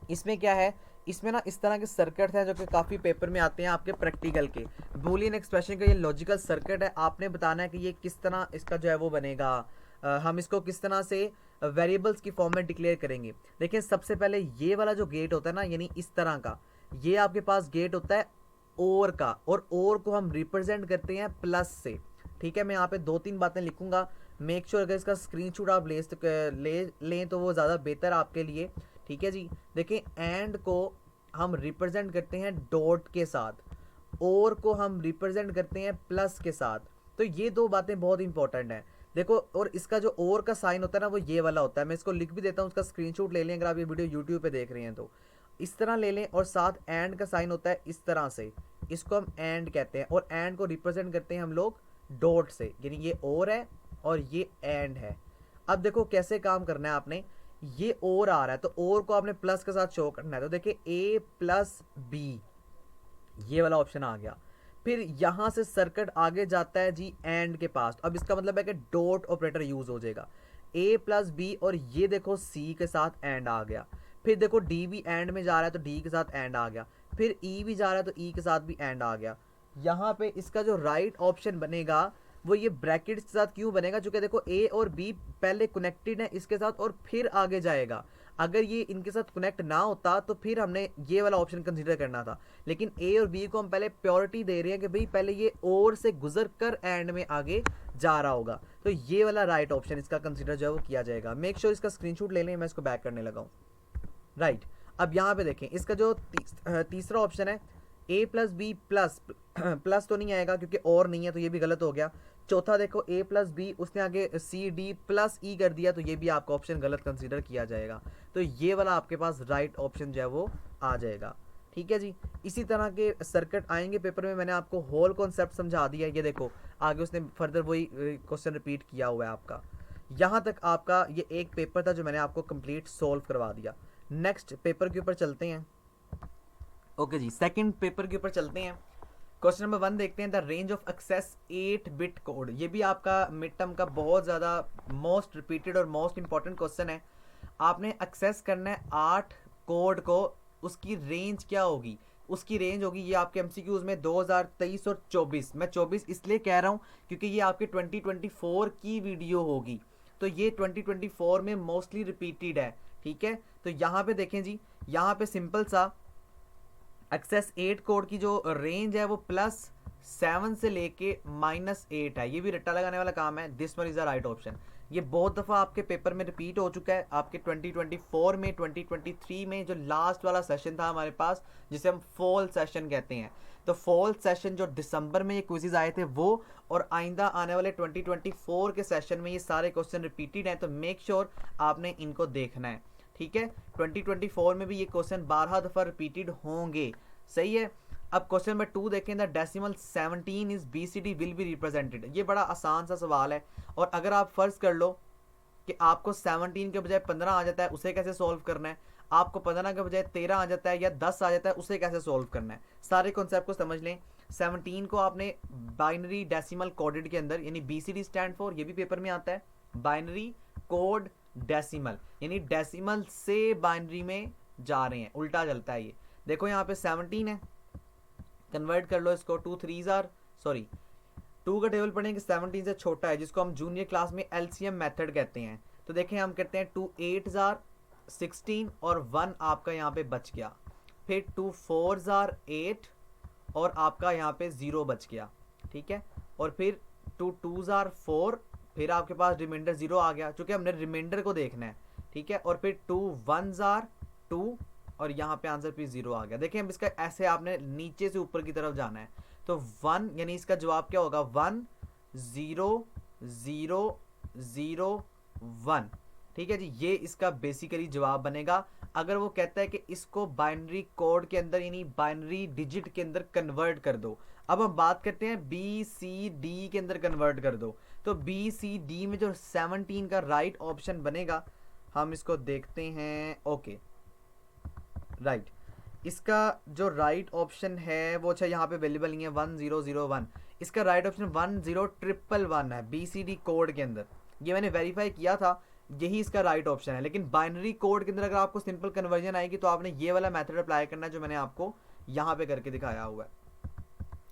इसमें क्या है, इसमें ना इस तरह के सर्किट हैं जो कि काफ़ी पेपर में आते हैं आपके प्रैक्टिकल के। बूलियन एक्सप्रेशन का ये लॉजिकल सर्किट है, आपने बताना है कि ये किस तरह इसका जो है वो बनेगा, हम इसको किस तरह से वेरिएबल्स की फॉर्म में डिक्लेयर करेंगे। देखिए सबसे पहले ये वाला जो गेट होता है ना, यानी इस तरह का ये आपके पास गेट होता है और का, और को हम रिप्रेजेंट करते हैं प्लस से, ठीक है। मैं यहाँ पे 2-3 बातें लिखूंगा, मेक श्योर अगर इसका स्क्रीनशॉट आप लें तो वो ज़्यादा बेहतर आपके लिए, ठीक है जी। देखिए एंड को हम रिप्रेजेंट करते हैं डॉट के साथ, और को हम रिप्रेजेंट करते हैं प्लस के साथ, तो ये दो बातें बहुत इंपॉर्टेंट हैं। देखो और इसका जो और का साइन होता है ना वो ये वाला होता है, मैं इसको लिख भी देता हूँ, उसका स्क्रीनशॉट ले लें अगर आप ये वीडियो यूट्यूब पे देख रहे हैं तो इस तरह ले लें, और साथ एंड का साइन होता है इस तरह से, इसको हम एंड कहते हैं, और एंड को रिप्रेजेंट करते हैं हम लोग डॉट से, यानी ये और है और ये एंड है। अब देखो कैसे काम करना है आपने, ये और आ रहा है तो और को आपने प्लस के साथ शो करना है, तो देखिए ए प्लस बी ये वाला ऑप्शन आ गया। फिर यहां से सर्किट आगे जाता है जी एंड के पास, अब इसका मतलब है कि डॉट ऑपरेटर यूज हो जाएगा, ए प्लस बी, और ये देखो सी के साथ एंड आ गया। फिर देखो डी भी एंड में जा रहा है तो डी के साथ एंड आ गया, फिर ई भी जा रहा है तो ई के साथ भी एंड आ गया। यहाँ पे इसका जो राइट ऑप्शन बनेगा वो ये ब्रैकेट के साथ क्यों बनेगा, क्योंकि देखो ए और बी पहले कनेक्टेड है इसके साथ और फिर आगे जाएगा। अगर ये इनके साथ कनेक्ट ना होता तो फिर हमने ये वाला ऑप्शन कंसीडर करना था, लेकिन ए और बी को हम पहले प्योरिटी दे रहे हैं कि भाई पहले ये और से गुजर कर एंड में आगे जा रहा होगा, तो ये वाला राइट ऑप्शन इसका कंसीडर जो है वो किया जाएगा। मेक श्योर इसका स्क्रीनशॉट ले लें, मैं इसको बैक करने लगा हूँ। राइट। अब यहाँ पे देखें इसका जो तीसरा ऑप्शन है a plus B plus plus तो नहीं आएगा क्योंकि और नहीं है, तो ये भी गलत हो गया। चौथा देखो a प्लस बी, उसने आगे सी डी प्लस ई कर दिया, तो ये भी आपका ऑप्शन गलत कंसीडर किया जाएगा। तो ये वाला आपके पास राइट ऑप्शन जो है वो आ जाएगा। ठीक है जी। इसी तरह के सर्किट आएंगे पेपर में, मैंने आपको होल कॉन्सेप्ट समझा दिया। ये देखो आगे उसने फर्दर वही क्वेश्चन रिपीट किया हुआ है आपका। यहाँ तक आपका ये एक पेपर था जो मैंने आपको कंप्लीट सॉल्व करवा दिया। नेक्स्ट पेपर के ऊपर चलते हैं। ओके जी, सेकंड पेपर के ऊपर चलते हैं। क्वेश्चन नंबर 1 देखते हैं, the range of excess 8 bit code. ये भी आपका मिड टर्म का बहुत ज़्यादा मोस्ट रिपीटेड और मोस्ट इंपॉर्टेंट क्वेश्चन है। आपने एक्सेस करना है 8 कोड को, उसकी रेंज क्या होगी? उसकी रेंज होगी, ये आपके एमसीक्यूज में 2023 और 24, मैं 24 इसलिए कह रहा हूँ क्योंकि ये आपके 2024 की वीडियो होगी, तो ये 2024 में मोस्टली रिपीटेड है। ठीक है, तो यहाँ पे देखें जी, यहाँ पे सिंपल सा एक्सेस 8 कोड की जो रेंज है वो +7 से लेके -8 है। ये भी रट्टा लगाने वाला काम है। This one is the right option. ये बहुत दफ़ा आपके पेपर में रिपीट हो चुका है। आपके 2024 में, 2023 में जो लास्ट वाला सेशन था हमारे पास, जिसे हम फॉल सेशन कहते हैं, तो फॉल सेशन जो दिसंबर में ये क्विज़ आए थे वो, और आइंदा आने वाले 2024 के सेशन में ये सारे क्वेश्चन रिपीटेड हैं। तो मेक श्योर आपने इनको देखना है। ठीक है, 2024 में भी ये क्वेश्चन 12 दफ़ा रिपीटेड होंगे। सही है। अब क्वेश्चन नंबर 2 देखें, the decimal 17 is BCD will be represented. ये बड़ा आसान सा सवाल है, और अगर आप फर्ज कर लो कि आपको 17 के बजाय 15 आ जाता है, उसे कैसे सॉल्व करना है? आपको 15 के बजाय 13 आ जाता है या 10 आ जाता है, उसे कैसे सॉल्व करना है? सारे कॉन्सेप्ट को समझ लें। 17 को आपने बाइनरी डेसिमल कोडेड के अंदर, यानी BCD स्टैंड फॉर, ये भी पेपर में आता है, बाइनरी कोड डेसिमल, यानी डेसिमल से बाइनरी में जा रहे हैं, उल्टा चलता है ये। देखो यहाँ पे 17 है, कन्वर्ट कर लो इसको, 2 3 सॉरी 2 का टेबल पढ़ेंगे 17 से छोटा है, जिसको हम जूनियर क्लास में LCM मेथड कहते हैं। तो देखें हम करते हैं 2 8 16 और 1 आपका यहाँ पे बच गया, फिर 2 4 8 और आपका यहाँ पे 0 बच गया। ठीक है, और फिर 2 2 4, फिर आपके पास रिमाइंडर 0 आ गया, चूँकि हमने रिमाइंडर को देखना है। ठीक है, और फिर 2 1 2 और यहाँ पे आंसर भी 0 आ गया। देखिए अब इसका ऐसे आपने नीचे से ऊपर की तरफ जाना है, तो 1 यानी इसका जवाब क्या होगा? 1 0 0 0 1। ठीक है जी, ये इसका बेसिकली जवाब बनेगा। अगर वो कहता है कि इसको बाइनरी कोड के अंदर, यानी बाइनरी डिजिट के अंदर कन्वर्ट कर दो, अब हम बात करते हैं BCD के अंदर कन्वर्ट कर दो, तो BCD में जो 17 का राइट ऑप्शन बनेगा, हम इसको देखते हैं। ओके राइट, इसका जो राइट ऑप्शन है वो, अच्छा यहाँ पे अवेलेबल नहीं है 1001, इसका राइट ऑप्शन 10111 है BCD कोड के अंदर। ये मैंने वेरीफाई किया था, यही इसका राइट ऑप्शन है। लेकिन बाइनरी कोड के अंदर अगर आपको सिंपल कन्वर्जन आएगी तो आपने ये वाला मेथड अप्लाई करना है जो मैंने आपको यहाँ पे करके दिखाया हुआ है।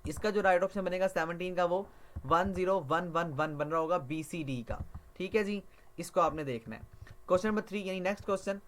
इसका जो राइट ऑप्शन बनेगा 17 का, वो 10111 बन रहा होगा BCD का। ठीक है जी, इसको आपने देखना है। क्वेश्चन नंबर 3 यानी next question,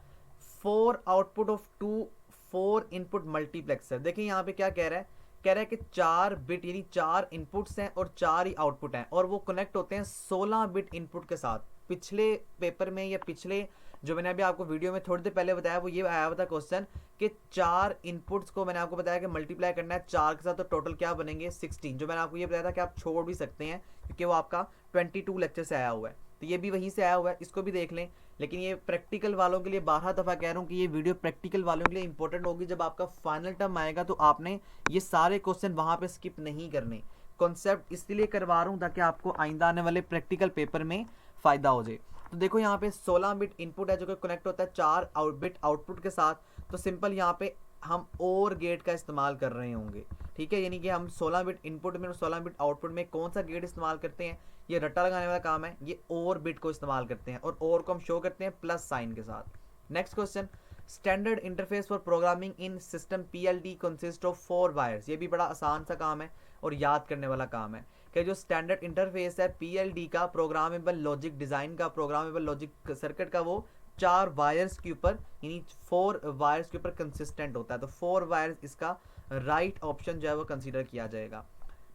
4 output of 2 4 input multiplexer. देखिए यहाँ पे क्या कह रहा है, कह रहा है कि 4 बिट यानी 4 इनपुट्स हैं और 4 ही आउटपुट हैं, और वो कनेक्ट होते हैं 16 बिट इनपुट के साथ। पिछले पेपर में या पिछले जो मैंने अभी आपको वीडियो में थोड़ी देर पहले बताया, वो ये आया हुआ था क्वेश्चन कि 4 इनपुट्स को मैंने आपको बताया कि मल्टीप्लाई करना है 4 के साथ, तो टोटल क्या बनेंगे 16। जो मैंने आपको ये बताया था कि आप छोड़ भी सकते हैं क्योंकि वो आपका 22 लेक्चर से आया हुआ है, तो ये भी वहीं से आया हुआ है, इसको भी देख लें। लेकिन ये प्रैक्टिकल वालों के लिए 12 दफ़ा कह रहा हूँ कि ये वीडियो प्रैक्टिकल वालों के लिए इंपॉर्टेंट होगी। जब आपका फाइनल टर्म आएगा तो आपने ये सारे क्वेश्चन वहाँ पे स्किप नहीं करने। कॉन्सेप्ट इसलिए करवा रहा हूँ ताकि आपको आइंदा आने वाले प्रैक्टिकल पेपर में फ़ायदा हो जाए। तो देखो यहाँ पे 16 बिट इनपुट है जो कि कनेक्ट होता है 4 बिट आउटपुट के साथ। तो सिंपल यहाँ पे हम और गेट का इस्तेमाल कर रहे होंगे। ठीक है, यानी कि हम 16 बिट इनपुट में और 16 बिट आउटपुट में कौन सा गेट इस्तेमाल करते हैं, ये रट्टा लगाने वाला काम है, ये और बिट को इस्तेमाल करते हैं, और को हम शो करते हैं प्लस साइन के साथ। Next question, standard interface for programming in system PLD consist of 4 wires. ये भी बड़ा आसान सा काम है और याद करने वाला काम है कि जो स्टैंडर्ड इंटरफेस है PLD का, प्रोग्रामेबल लॉजिक डिज़ाइन का, प्रोग्रामेबल लॉजिक सर्किट का, वो 4 वायर्स के ऊपर यानी 4 वायर्स के ऊपर कंसिस्टेंट होता है। तो 4 वायर्स इसका राइट ऑप्शन जो है वो कंसीडर किया जाएगा।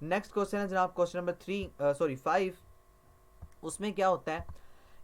नेक्स्ट क्वेश्चन है जनाब क्वेश्चन नंबर 5। उसमें क्या होता है,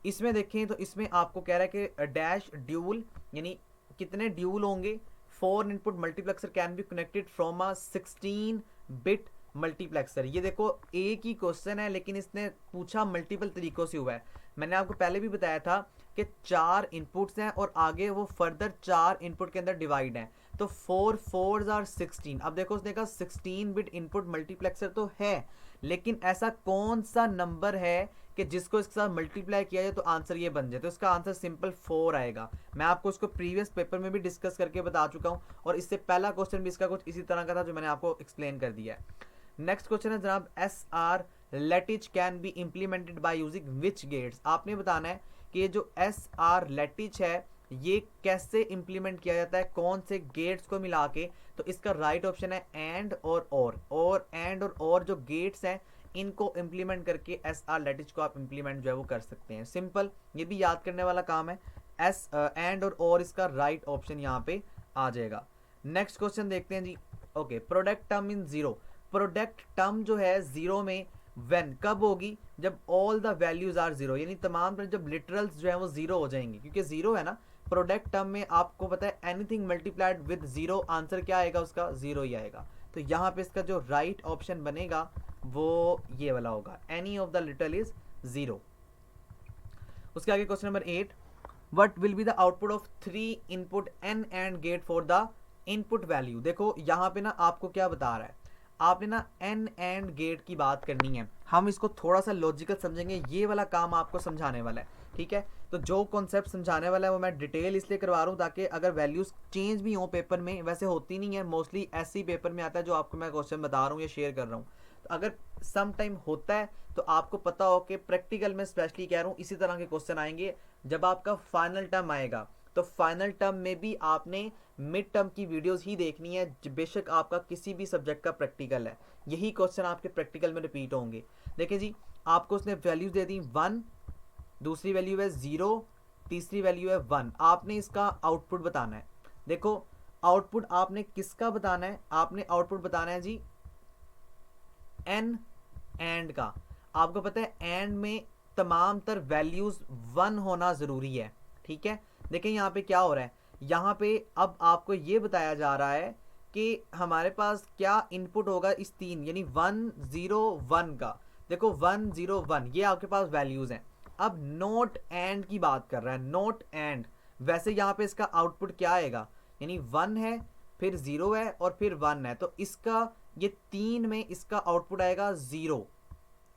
इसमें देखें तो इसमें आपको कह रहा है कि डैश ड्यूल यानी कितने ड्यूल होंगे? 4 input multiplexer can be connected from a 16 bit multiplexer. ये देखो एक ही क्वेश्चन है लेकिन इसने पूछा मल्टीपल तरीकों से हुआ है। मैंने आपको पहले भी बताया था कि 4 इनपुट्स हैं और आगे वो फर्दर 4 इनपुट के अंदर डिवाइड हैं, तो 4 4s आर 16। अब देखो उसने कहा 16 बिट इनपुट मल्टीप्लेक्सर तो है, लेकिन ऐसा कौन सा नंबर है कि जिसको इसके साथ मल्टीप्लाई किया जाए तो आंसर ये बन जाए? तो इसका आंसर सिंपल 4 आएगा। मैं आपको इसको प्रीवियस पेपर में भी डिस्कस करके बता चुका हूँ और इससे पहला क्वेश्चन भी इसका कुछ इसी तरह का था जो मैंने आपको एक्सप्लेन कर दिया है। नेक्स्ट क्वेश्चन है जनाब, S R latches can be implemented by using which gates. आपने बताना है कि ये जो एस आर लेटिज है ये कैसे इंप्लीमेंट किया जाता है, कौन से गेट्स को मिला के। तो इसका राइट ऑप्शन है एंड और एंड और जो गेट्स हैं इनको इंप्लीमेंट करके एस आर लेटिज को आप इंप्लीमेंट जो है वो कर सकते हैं। सिंपल, ये भी याद करने वाला काम है। एस एंड और इसका राइट ऑप्शन यहाँ पे आ जाएगा। नेक्स्ट क्वेश्चन देखते हैं जी। Okay, product term in zero. Product term जो है जीरो में व्हेन कब होगी? जब all the values are zero, यानी तमाम जब लिटरल्स जो है वो जीरो हो जाएंगे, क्योंकि जीरो है ना प्रोडक्ट टर्म में। आपको पता है anything multiplied with zero answer क्या आएगा उसका? जीरो ही आएगा। तो यहाँ पे इसका जो राइट ऑप्शन बनेगा वो ये वाला होगा, any of the literal is zero. उसके आगे question number 8, what will be the output of 3 input NAND gate for the input value. देखो यहाँ पे ना आपको क्या बता रहा है, आपने ना एन एंड गेट की बात करनी है। हम इसको थोड़ा सा लॉजिकल समझेंगे, ये वाला काम आपको समझाने वाला है, ठीक है। तो जो कॉन्सेप्ट समझाने वाला है वो मैं डिटेल इसलिए करवा रहा हूँ ताकि अगर वैल्यूज चेंज भी हो पेपर में, वैसे होती नहीं है, मोस्टली ऐसे ही पेपर में आता है जो आपको मैं क्वेश्चन बता रहा हूँ या शेयर कर रहा हूँ। तो अगर सम टाइम होता है तो आपको पता हो कि प्रैक्टिकल में स्पेशली कह रहा हूँ इसी तरह के क्वेश्चन आएंगे जब आपका फाइनल टर्म आएगा। तो फाइनल टर्म में भी आपने मिड टर्म की वीडियोस ही देखनी है, बेशक आपका किसी भी सब्जेक्ट का प्रैक्टिकल है, यही क्वेश्चन आपके प्रैक्टिकल में रिपीट होंगे। देखिए जी, आपको उसने वैल्यूज दे दी 1, दूसरी वैल्यू है 0, तीसरी वैल्यू है 1। आपने इसका आउटपुट बताना है। देखो आउटपुट आपने किसका बताना है? आपने आउटपुट बताना है जी एन एंड का। आपको पता है एंड में तमाम तर वैल्यूज 1 होना जरूरी है, ठीक है। देखिए यहाँ पे क्या हो रहा है, यहाँ पे अब आपको ये बताया जा रहा है कि हमारे पास क्या इनपुट होगा इस 3 यानी 1 0 1 का। देखो 1 0 1 ये आपके पास वैल्यूज हैं। अब नोट एंड की बात कर रहा है, नोट एंड। वैसे यहाँ पे इसका आउटपुट क्या आएगा, यानी 1 है फिर 0 है और फिर 1 है, तो इसका ये 3 में इसका आउटपुट आएगा 0,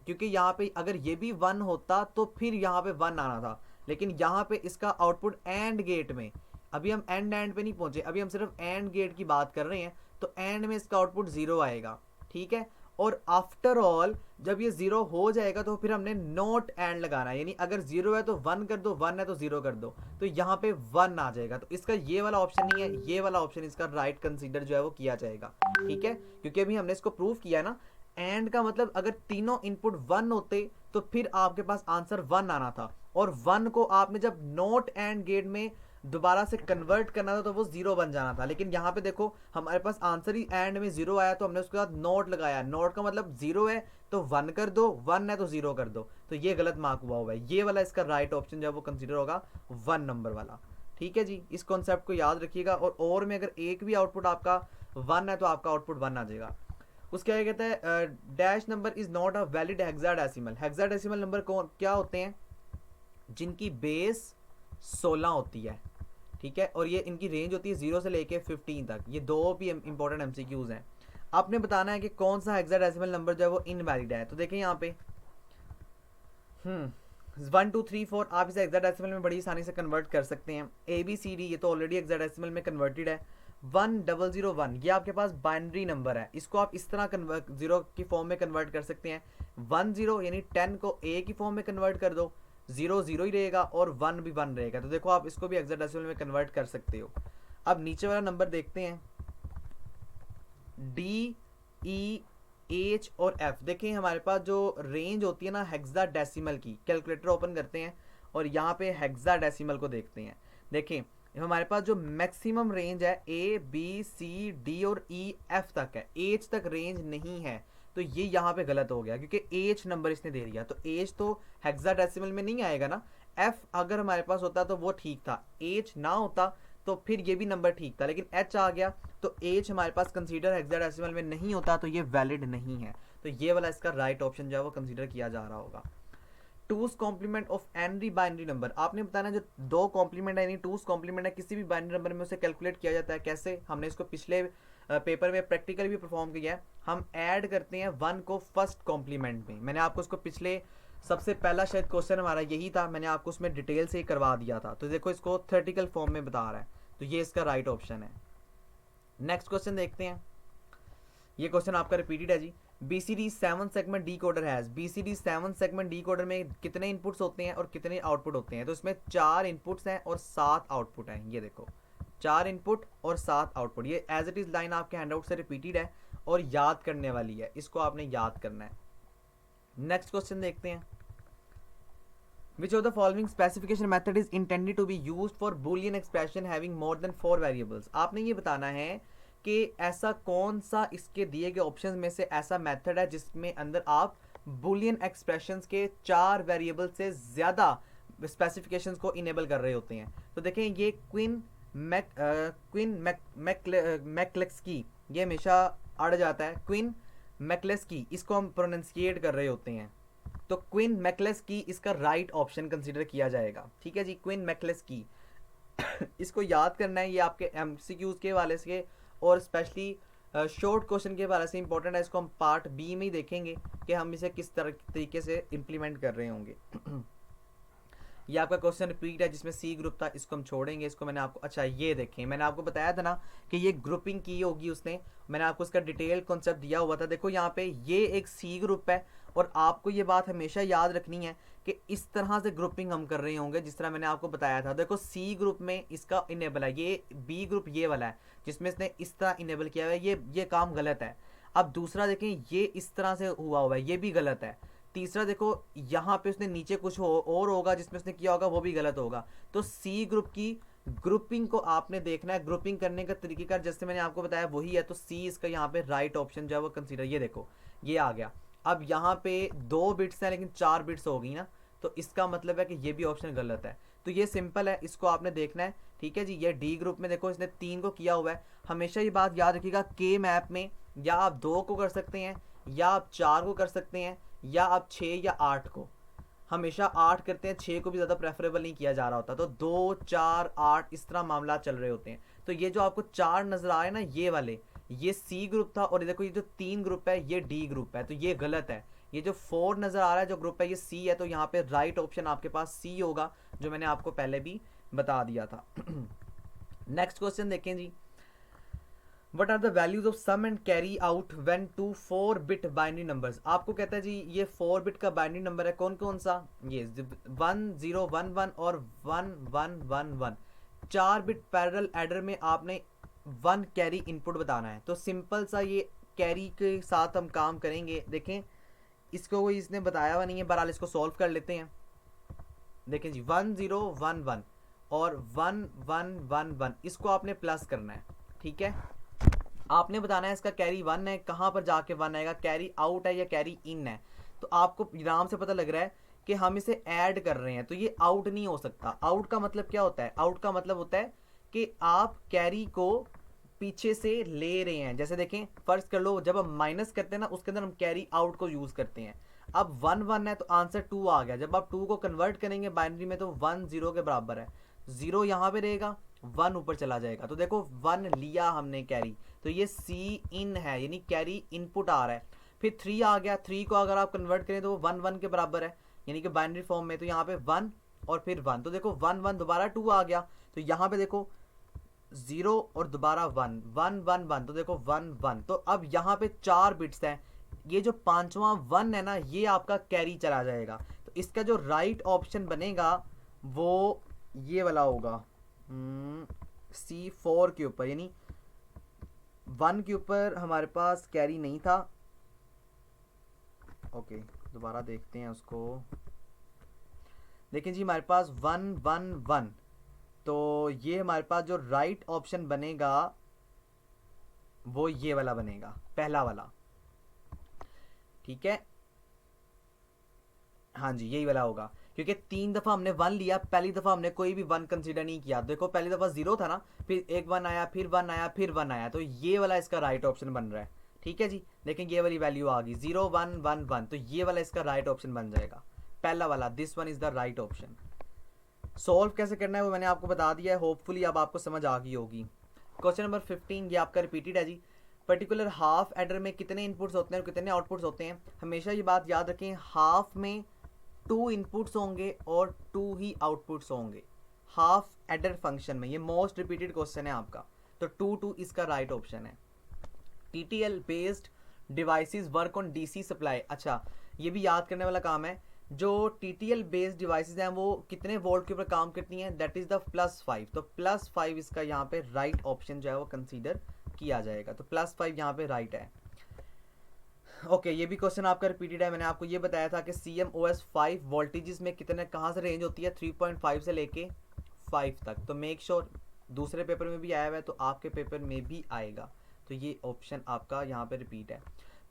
क्योंकि यहाँ पे अगर ये भी 1 होता तो फिर यहाँ पे 1 आना था, लेकिन यहाँ पे इसका आउटपुट एंड गेट में, अभी हम एंड पे नहीं पहुंचे, अभी हम सिर्फ एंड गेट की बात कर रहे हैं, तो एंड में इसका आउटपुट 0 आएगा, ठीक है। और आफ्टर ऑल जब ये 0 हो जाएगा तो फिर हमने नोट एंड लगाना है, यानी अगर 0 है तो 1 कर दो, 1 है तो 0 कर दो, तो यहाँ पे 1 आ जाएगा। तो इसका ये वाला ऑप्शन नहीं है, ये वाला ऑप्शन इसका राइट कंसीडर जो है वो किया जाएगा, ठीक है, क्योंकि अभी हमने इसको प्रूव किया ना। एंड का मतलब अगर तीनों इनपुट 1 होते तो फिर आपके पास आंसर 1 आना था, और 1 को आपने जब नोट एंड गेट में दोबारा से कन्वर्ट करना था तो वो 0 बन जाना था। लेकिन यहाँ पे देखो हमारे पास आंसर ही एंड में 0 आया, तो हमने उसके बाद नोट लगाया। नोट का मतलब 0 है तो 1 कर दो, 1 है तो 0 कर दो, तो ये गलत मार्क हुआ है। ये वाला इसका राइट ऑप्शन जो है वो कंसीडर होगा 1 नंबर वाला, ठीक है जी। इस कॉन्सेप्ट को याद रखिएगा। और में अगर एक भी आउटपुट आपका 1 है तो आपका आउटपुट 1 आ जाएगा। उसके आगे कहता है dash number is not a valid hexadecimal. Hexadecimal number कौन क्या होते हैं? जिनकी बेस 16 होती है, ठीक है, और ये इनकी रेंज होती है 0 से लेके 15 तक। ये दो भी इंपॉर्टेंट एमसीक्यूज हैं। आपने बताना है कि कौन सा हेक्साडेसिमल नंबर जो है वो इनवैलिड है। तो देखें यहाँ पे 1 2 3 4 आप इसे हेक्साडेसिमल में बड़ी आसानी से कन्वर्ट कर सकते हैं। ABCD ये तो ऑलरेडी हेक्साडेसिमल में कन्वर्टेड है। 1001 ये आपके पास बाइनरी नंबर है, इसको आप इस तरह कन्वर्ट 0 की फॉर्म में कन्वर्ट कर सकते हैं। 10 यानी 10 को A की फॉर्म में कन्वर्ट कर दो, 0 0 ही रहेगा और 1 भी 1 रहेगा। तो देखो आप इसको भी हेक्साडेसिमल में कन्वर्ट कर सकते हो। अब नीचे वाला नंबर देखते हैं D E H और F। देखें हमारे पास जो रेंज होती है ना हेक्साडेसिमल की, कैलकुलेटर ओपन करते हैं और यहाँ पे हेक्साडेसिमल को देखते हैं। देखें हमारे पास जो मैक्सिमम रेंज है A B C D और E F तक है, H तक रेंज नहीं है, तो ये यहाँ पे गलत हो गया क्योंकि H नंबर इसने दे दिया। तो H तो हेक्साडेसिमल में नहीं आएगा ना। F अगर हमारे पास होता तो वो ठीक था, H ना होता तो फिर ये भी नंबर ठीक था, लेकिन एच आ गया तो एच हमारे पास कंसीडर हेक्साडेसिमल में नहीं होता, तो ये वैलिड नहीं है। तो ये वाला इसका राइट ऑप्शन जो है वो कंसीडर किया जा रहा होगा। Two's complement of any binary number, आपने बताना जो दो कॉम्प्लीमेंट है यानी टूज कॉम्प्लीमेंट है किसी भी बाइनरी नंबर में, उसे कैलकुलेट किया जाता है कैसे, हमने इसको पिछले पेपर में प्रैक्टिकल भी परफॉर्म किया है। हम ऐड करते हैं 1 को फर्स्ट कॉम्प्लीमेंट में, मैंने आपको उसको पिछले सबसे पहला शायद क्वेश्चन हमारा यही था, मैंने आपको उसमें डिटेल से ही करवा दिया था। तो देखो इसको थ्योरेटिकल फॉर्म में बता रहा है, तो ये इसका राइट ऑप्शन है। नेक्स्ट क्वेश्चन देखते हैं, ये क्वेश्चन आपका रिपीटेड है जी। BCD 7 segment decoder has, BCD 7 segment decoder में कितने इनपुट्स होते हैं और कितने आउटपुट होते हैं? तो इसमें 4 इनपुट्स हैं और 7 आउटपुट हैं। ये देखो 4 इनपुट और 7 आउटपुट, ये एज इट इज लाइन आपके हैंडआउट से रिपीटेड है और याद करने वाली है, इसको आपने याद करना है। नेक्स्ट क्वेश्चन देखते हैं, Which of the following specification method is intended to be used for boolean expression having more than 4 variables? आपने ये बताना है कि ऐसा कौन सा इसके दिए गए ऑप्शंस में से ऐसा मेथड है जिसमें अंदर आप बूलियन एक्सप्रेशंस के 4 वेरिएबल से ज़्यादा स्पेसिफिकेशंस को इनेबल कर रहे होते हैं। तो देखें ये क्विन मैक्लेस्की, ये हमेशा अड़ जाता है, क्विन मैक्लेस्की, इसको हम प्रोनाउंसिएट कर रहे होते हैं। तो क्विन मैक्लेस्की इसका राइट ऑप्शन कंसीडर किया जाएगा। ठीक है जी, क्विन मैक्लेस्की इसको याद करना है, ये आपके एमसीक्यूज के वाले से और स्पेशली शॉर्ट क्वेश्चन के वाले से इंपॉर्टेंट है। इसको हम पार्ट बी में ही देखेंगे कि हम इसे किस तरीके से इम्प्लीमेंट कर रहे होंगे। ये आपका क्वेश्चन रिपीट है जिसमें सी ग्रुप था, इसको हम छोड़ेंगे, इसको मैंने आपको, अच्छा ये देखें मैंने आपको बताया था ना कि ये ग्रुपिंग की होगी उसने, मैंने आपको उसका डिटेल कॉन्सेप्ट दिया हुआ था। देखो यहाँ पे ये एक सी ग्रुप है और आपको ये बात हमेशा याद रखनी है कि इस तरह से ग्रुपिंग हम कर रहे होंगे जिस तरह मैंने आपको बताया था। देखो सी ग्रुप में इसका इनेबल है, ये बी ग्रुप ये वाला है जिसमें इसने इस तरह इनेबल किया हुआ है, ये काम गलत है। अब दूसरा देखें ये इस तरह से हुआ हुआ है, ये भी गलत है। तीसरा देखो यहाँ पे उसने नीचे कुछ और होगा जिसमें उसने किया होगा, वो भी गलत होगा। तो सी ग्रुप की ग्रुपिंग को आपने देखना है, ग्रुपिंग करने का तरीकेकार जैसे मैंने आपको बताया वही है। तो सी इसका यहाँ पे राइट ऑप्शन जो है वो कंसीडर, ये देखो ये आ गया। अब यहाँ पे 2 बिट्स हैं लेकिन 4 बिट्स हो गई ना, तो इसका मतलब है कि ये भी ऑप्शन गलत है। तो ये सिंपल है, इसको आपने देखना है। ठीक है जी, ये डी ग्रुप में देखो इसने 3 को किया हुआ है। हमेशा ये बात याद रखिएगा, के मैप में या आप 2 को कर सकते हैं या आप 4 को कर सकते हैं या आप 6 या 8 को। हमेशा 8 करते हैं, 6 को भी ज़्यादा प्रेफरेबल नहीं किया जा रहा होता। तो 2 4 8 इस तरह मामला चल रहे होते हैं। तो ये जो आपको 4 नज़र आ रहे हैं ना, ये वाले ये सी ग्रुप था और देखो ये जो 3 ग्रुप है ये डी ग्रुप है, तो ये गलत है। ये जो 4 नज़र आ रहा है जो ग्रुप है ये सी है, तो यहाँ पे राइट ऑप्शन आपके पास सी होगा, जो मैंने आपको पहले भी बता दिया था। नेक्स्ट क्वेश्चन देखें जी, What are the values of sum and carry out when two 4-bit binary numbers? आपको कहता है जी ये 4 बिट का बाइनरी नंबर है, कौन कौन सा? ये 1011 और 1111। 4 बिट पैरेलल एडर में आपने 1 कैरी इनपुट बताना है। तो सिंपल सा ये कैरी के साथ हम काम करेंगे। देखें इसको कोई इसने बताया हुआ नहीं है, बहरहाल इसको सॉल्व कर लेते हैं। देखें जी 1011 और 1111 इसको आपने प्लस करना है। ठीक है, आपने बताना है इसका कैरी 1 है, कहाँ पर जाके 1 आएगा, कैरी आउट है या कैरी इन है। तो आपको नाम से पता लग रहा है कि हम इसे ऐड कर रहे हैं, तो ये आउट नहीं हो सकता। आउट का मतलब क्या होता है? आउट का मतलब होता है कि आप कैरी को पीछे से ले रहे हैं। जैसे देखें फर्ज कर लो जब हम माइनस करते हैं ना उसके अंदर हम कैरी आउट को यूज़ करते हैं। अब 1 1 है तो आंसर 2 आ गया। जब आप 2 को कन्वर्ट करेंगे बाइनरी में तो 1 0 के बराबर है, 0 यहाँ पे रहेगा, 1 ऊपर चला जाएगा। तो देखो 1 लिया हमने कैरी, तो ये सी इन है यानी कैरी इनपुट आ रहा है। फिर 3 आ गया, 3 को अगर आप कन्वर्ट करें तो वो 1 1 के बराबर है यानी कि बाइनरी फॉर्म में। तो यहाँ पे 1 और फिर 1, तो देखो 1 1 दोबारा 2 आ गया। तो यहाँ पे देखो 0 और दोबारा 1 1 1 1, तो देखो 1 1। तो अब यहाँ पे 4 बिट्स हैं, ये जो 5वां 1 है ना ये आपका कैरी चला जाएगा। तो इसका जो राइट ऑप्शन बनेगा वो ये वाला होगा, C4 के ऊपर, यानी 1 के ऊपर हमारे पास कैरी नहीं था। ओके दोबारा देखते हैं उसको। देखिए जी हमारे पास 1 1 1, तो ये हमारे पास जो राइट ऑप्शन बनेगा वो ये वाला बनेगा, पहला वाला। ठीक है, हाँ जी यही वाला होगा क्योंकि 3 दफ़ा हमने 1 लिया, पहली दफ़ा हमने कोई भी 1 कंसीडर नहीं किया। देखो पहली दफ़ा 0 था ना, फिर एक 1 आया, फिर 1 आया, फिर 1 आया, तो ये वाला इसका राइट ऑप्शन बन रहा है। ठीक है जी, देखें ये वाली वैल्यू आ गई 0 1 1 1, तो ये वाला इसका राइट ऑप्शन बन जाएगा, पहला वाला, this one is the right option. Solve कैसे करना है वो मैंने आपको बता दिया है, होपफुली अब आपको समझ आ गई होगी। क्वेश्चन नंबर 15 ये आपका रिपीटेड है जी। पर्टिकुलर हाफ एडर में कितने इनपुट्स होते हैं और कितने आउटपुट्स होते हैं? हमेशा ये बात याद रखें, हाफ में 2 इनपुट्स होंगे और 2 ही आउटपुट्स होंगे हाफ एडर फंक्शन में। ये मोस्ट रिपीटेड क्वेश्चन है आपका, तो 2 इसका राइट ऑप्शन है। TTL based devices work on DC supply. अच्छा, ये भी याद करने वाला काम है, जो टीटीएल बेस्ड डिवाइसेस हैं वो कितने वोल्ट के ऊपर काम करती हैं? That is the +5। तो +5 इसका यहाँ पे राइट ऑप्शन जो है वो कंसीडर किया जाएगा, तो +5 यहाँ पे राइट है। ओके, ये भी क्वेश्चन आपका रिपीटेड है। मैंने आपको ये बताया था कि CMOS 5 वोल्टेजेस में कितने, कहाँ से रेंज होती है? 3.5 से लेके 5 तक। तो मेक श्योर दूसरे पेपर में भी आया हुआ है तो आपके पेपर में भी आएगा, तो ये ऑप्शन आपका यहाँ पे रिपीट है।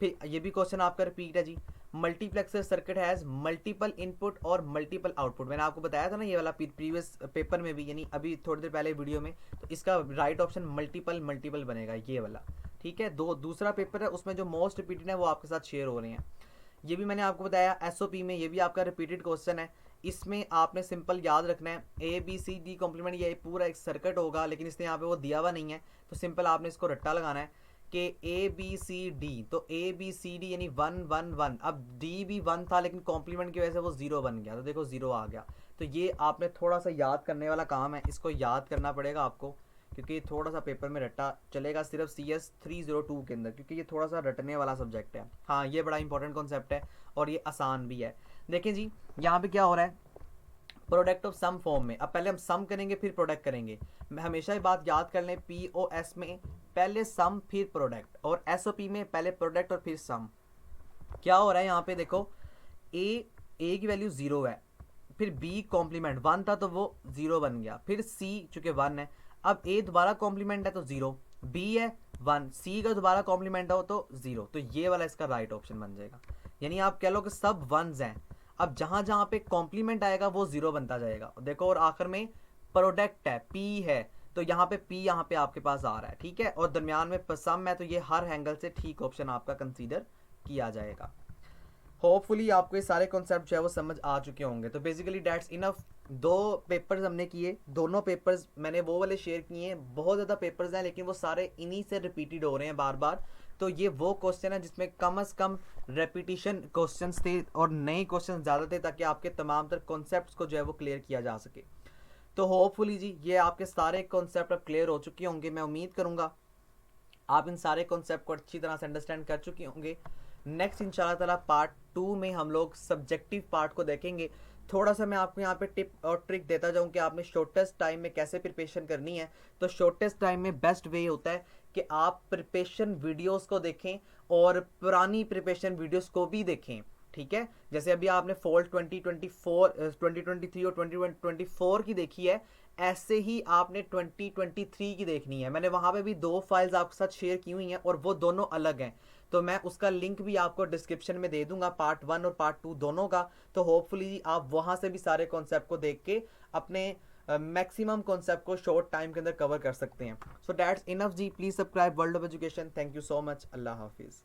फिर ये भी क्वेश्चन आपका रिपीट है जी। Multiplexer circuit has multiple input और मल्टीपल आउटपुट। मैंने आपको बताया था ना ये वाला प्रीवियस पेपर में भी, यानी अभी थोड़ी देर पहले वीडियो में, तो इसका राइट ऑप्शन मल्टीपल बनेगा ये वाला। ठीक है, दूसरा पेपर है उसमें जो मोस्ट रिपीटेड है वो आपके साथ शेयर हो रहे हैं। ये भी मैंने आपको बताया SOP में, ये भी आपका रिपीटेड क्वेश्चन है। इसमें आपने सिंपल याद रखना है ABCD कॉम्प्लीमेंट, ये पूरा एक सर्किट होगा, लेकिन इसने यहाँ पे वो दिया हुआ नहीं है, तो सिंपल आपने इसको रट्टा लगाना है कि ABCD, तो ABCD यानी 1 1 1। अब D भी 1 था लेकिन कॉम्प्लीमेंट की वजह से वो 0 बन गया, तो देखो 0 आ गया। तो ये आपने थोड़ा सा याद करने वाला काम है, इसको याद करना पड़ेगा आपको, क्योंकि थोड़ा सा पेपर में रट्टा चलेगा सिर्फ CS302 के अंदर, क्योंकि ये थोड़ा सा रटने वाला सब्जेक्ट है। हाँ, ये बड़ा इंपॉर्टेंट कॉन्सेप्ट है और ये आसान भी है। देखें जी, यहाँ पे क्या हो रहा है, प्रोडक्ट ऑफ सम फॉर्म में। अब पहले हम सम करेंगे फिर प्रोडक्ट करेंगे। मैं हमेशा ये बात याद कर लें, POS में पहले सम फिर प्रोडक्ट, और SOP में पहले प्रोडक्ट और फिर सम। क्या हो रहा है यहाँ पे देखो, A की वैल्यू 0 है, फिर B कॉम्प्लीमेंट 1 था तो वो 0 बन गया, फिर C चूंकि 1 है, अब A दोबारा कॉम्प्लीमेंट है तो 0, B है 1, C का दोबारा कॉम्प्लीमेंट हो तो 0, तो ये वाला इसका राइट ऑप्शन बन जाएगा। यानी आप कह लो कि सब 1s हैं, अब जहां जहां पे कॉम्प्लीमेंट आएगा वो 0 बनता जाएगा। देखो, और आखिर में प्रोडक्ट है, P है, तो यहाँ पे P यहाँ पे आपके पास आ रहा है। ठीक है, और दरमियान में सम है, तो ये हर एंगल से ठीक ऑप्शन आपका कंसीडर किया जाएगा। होपफुली आपको ये सारे कॉन्सेप्ट जो है वो समझ आ चुके होंगे। तो बेसिकली डैट्स इनफ। 2 पेपर्स हमने किए, दोनों पेपर्स मैंने वो वाले शेयर किए हैं। बहुत ज़्यादा पेपर्स हैं लेकिन वो सारे इन्हीं से रिपीटेड हो रहे हैं बार बार। तो ये वो क्वेश्चन है जिसमें कम से कम रेपिटिशन क्वेश्चंस थे और नए क्वेश्चन ज़्यादा थे, ताकि आपके तमाम तर कॉन्सेप्ट्स को जो है वो क्लियर किया जा सके। तो होपफुली जी ये आपके सारे कॉन्सेप्ट अब क्लियर हो चुके होंगे। मैं उम्मीद करूँगा आप इन सारे कॉन्सेप्ट को अच्छी तरह से अंडरस्टैंड कर चुके होंगे। नेक्स्ट इंशाल्लाह ताला पार्ट 2 में हम लोग सब्जेक्टिव पार्ट को देखेंगे। थोड़ा सा मैं आपको यहाँ पे टिप और ट्रिक देता जाऊँ कि आपने शॉर्टेस्ट टाइम में कैसे प्रिपरेशन करनी है। तो शॉर्टेस्ट टाइम में बेस्ट वे होता है कि आप प्रिपरेशन वीडियोस को देखें और पुरानी प्रिपरेशन वीडियोस को भी देखें। ठीक है, जैसे अभी आपने फॉल 2023 और 2024 की देखी है, ऐसे ही आपने 2023 की देखनी है। मैंने वहाँ पे भी 2 फाइल्स आपके साथ शेयर की हुई हैं और वो दोनों अलग हैं, तो मैं उसका लिंक भी आपको डिस्क्रिप्शन में दे दूंगा, पार्ट 1 और पार्ट 2 दोनों का। तो होपफुली आप वहाँ से भी सारे कॉन्सेप्ट को देख के अपने मैक्सिमम कॉन्सेप्ट को शॉर्ट टाइम के अंदर कवर कर सकते हैं। सो दैट्स इनफ जी। Please subscribe World of Education. Thank you so much. अल्लाह हाफिज़।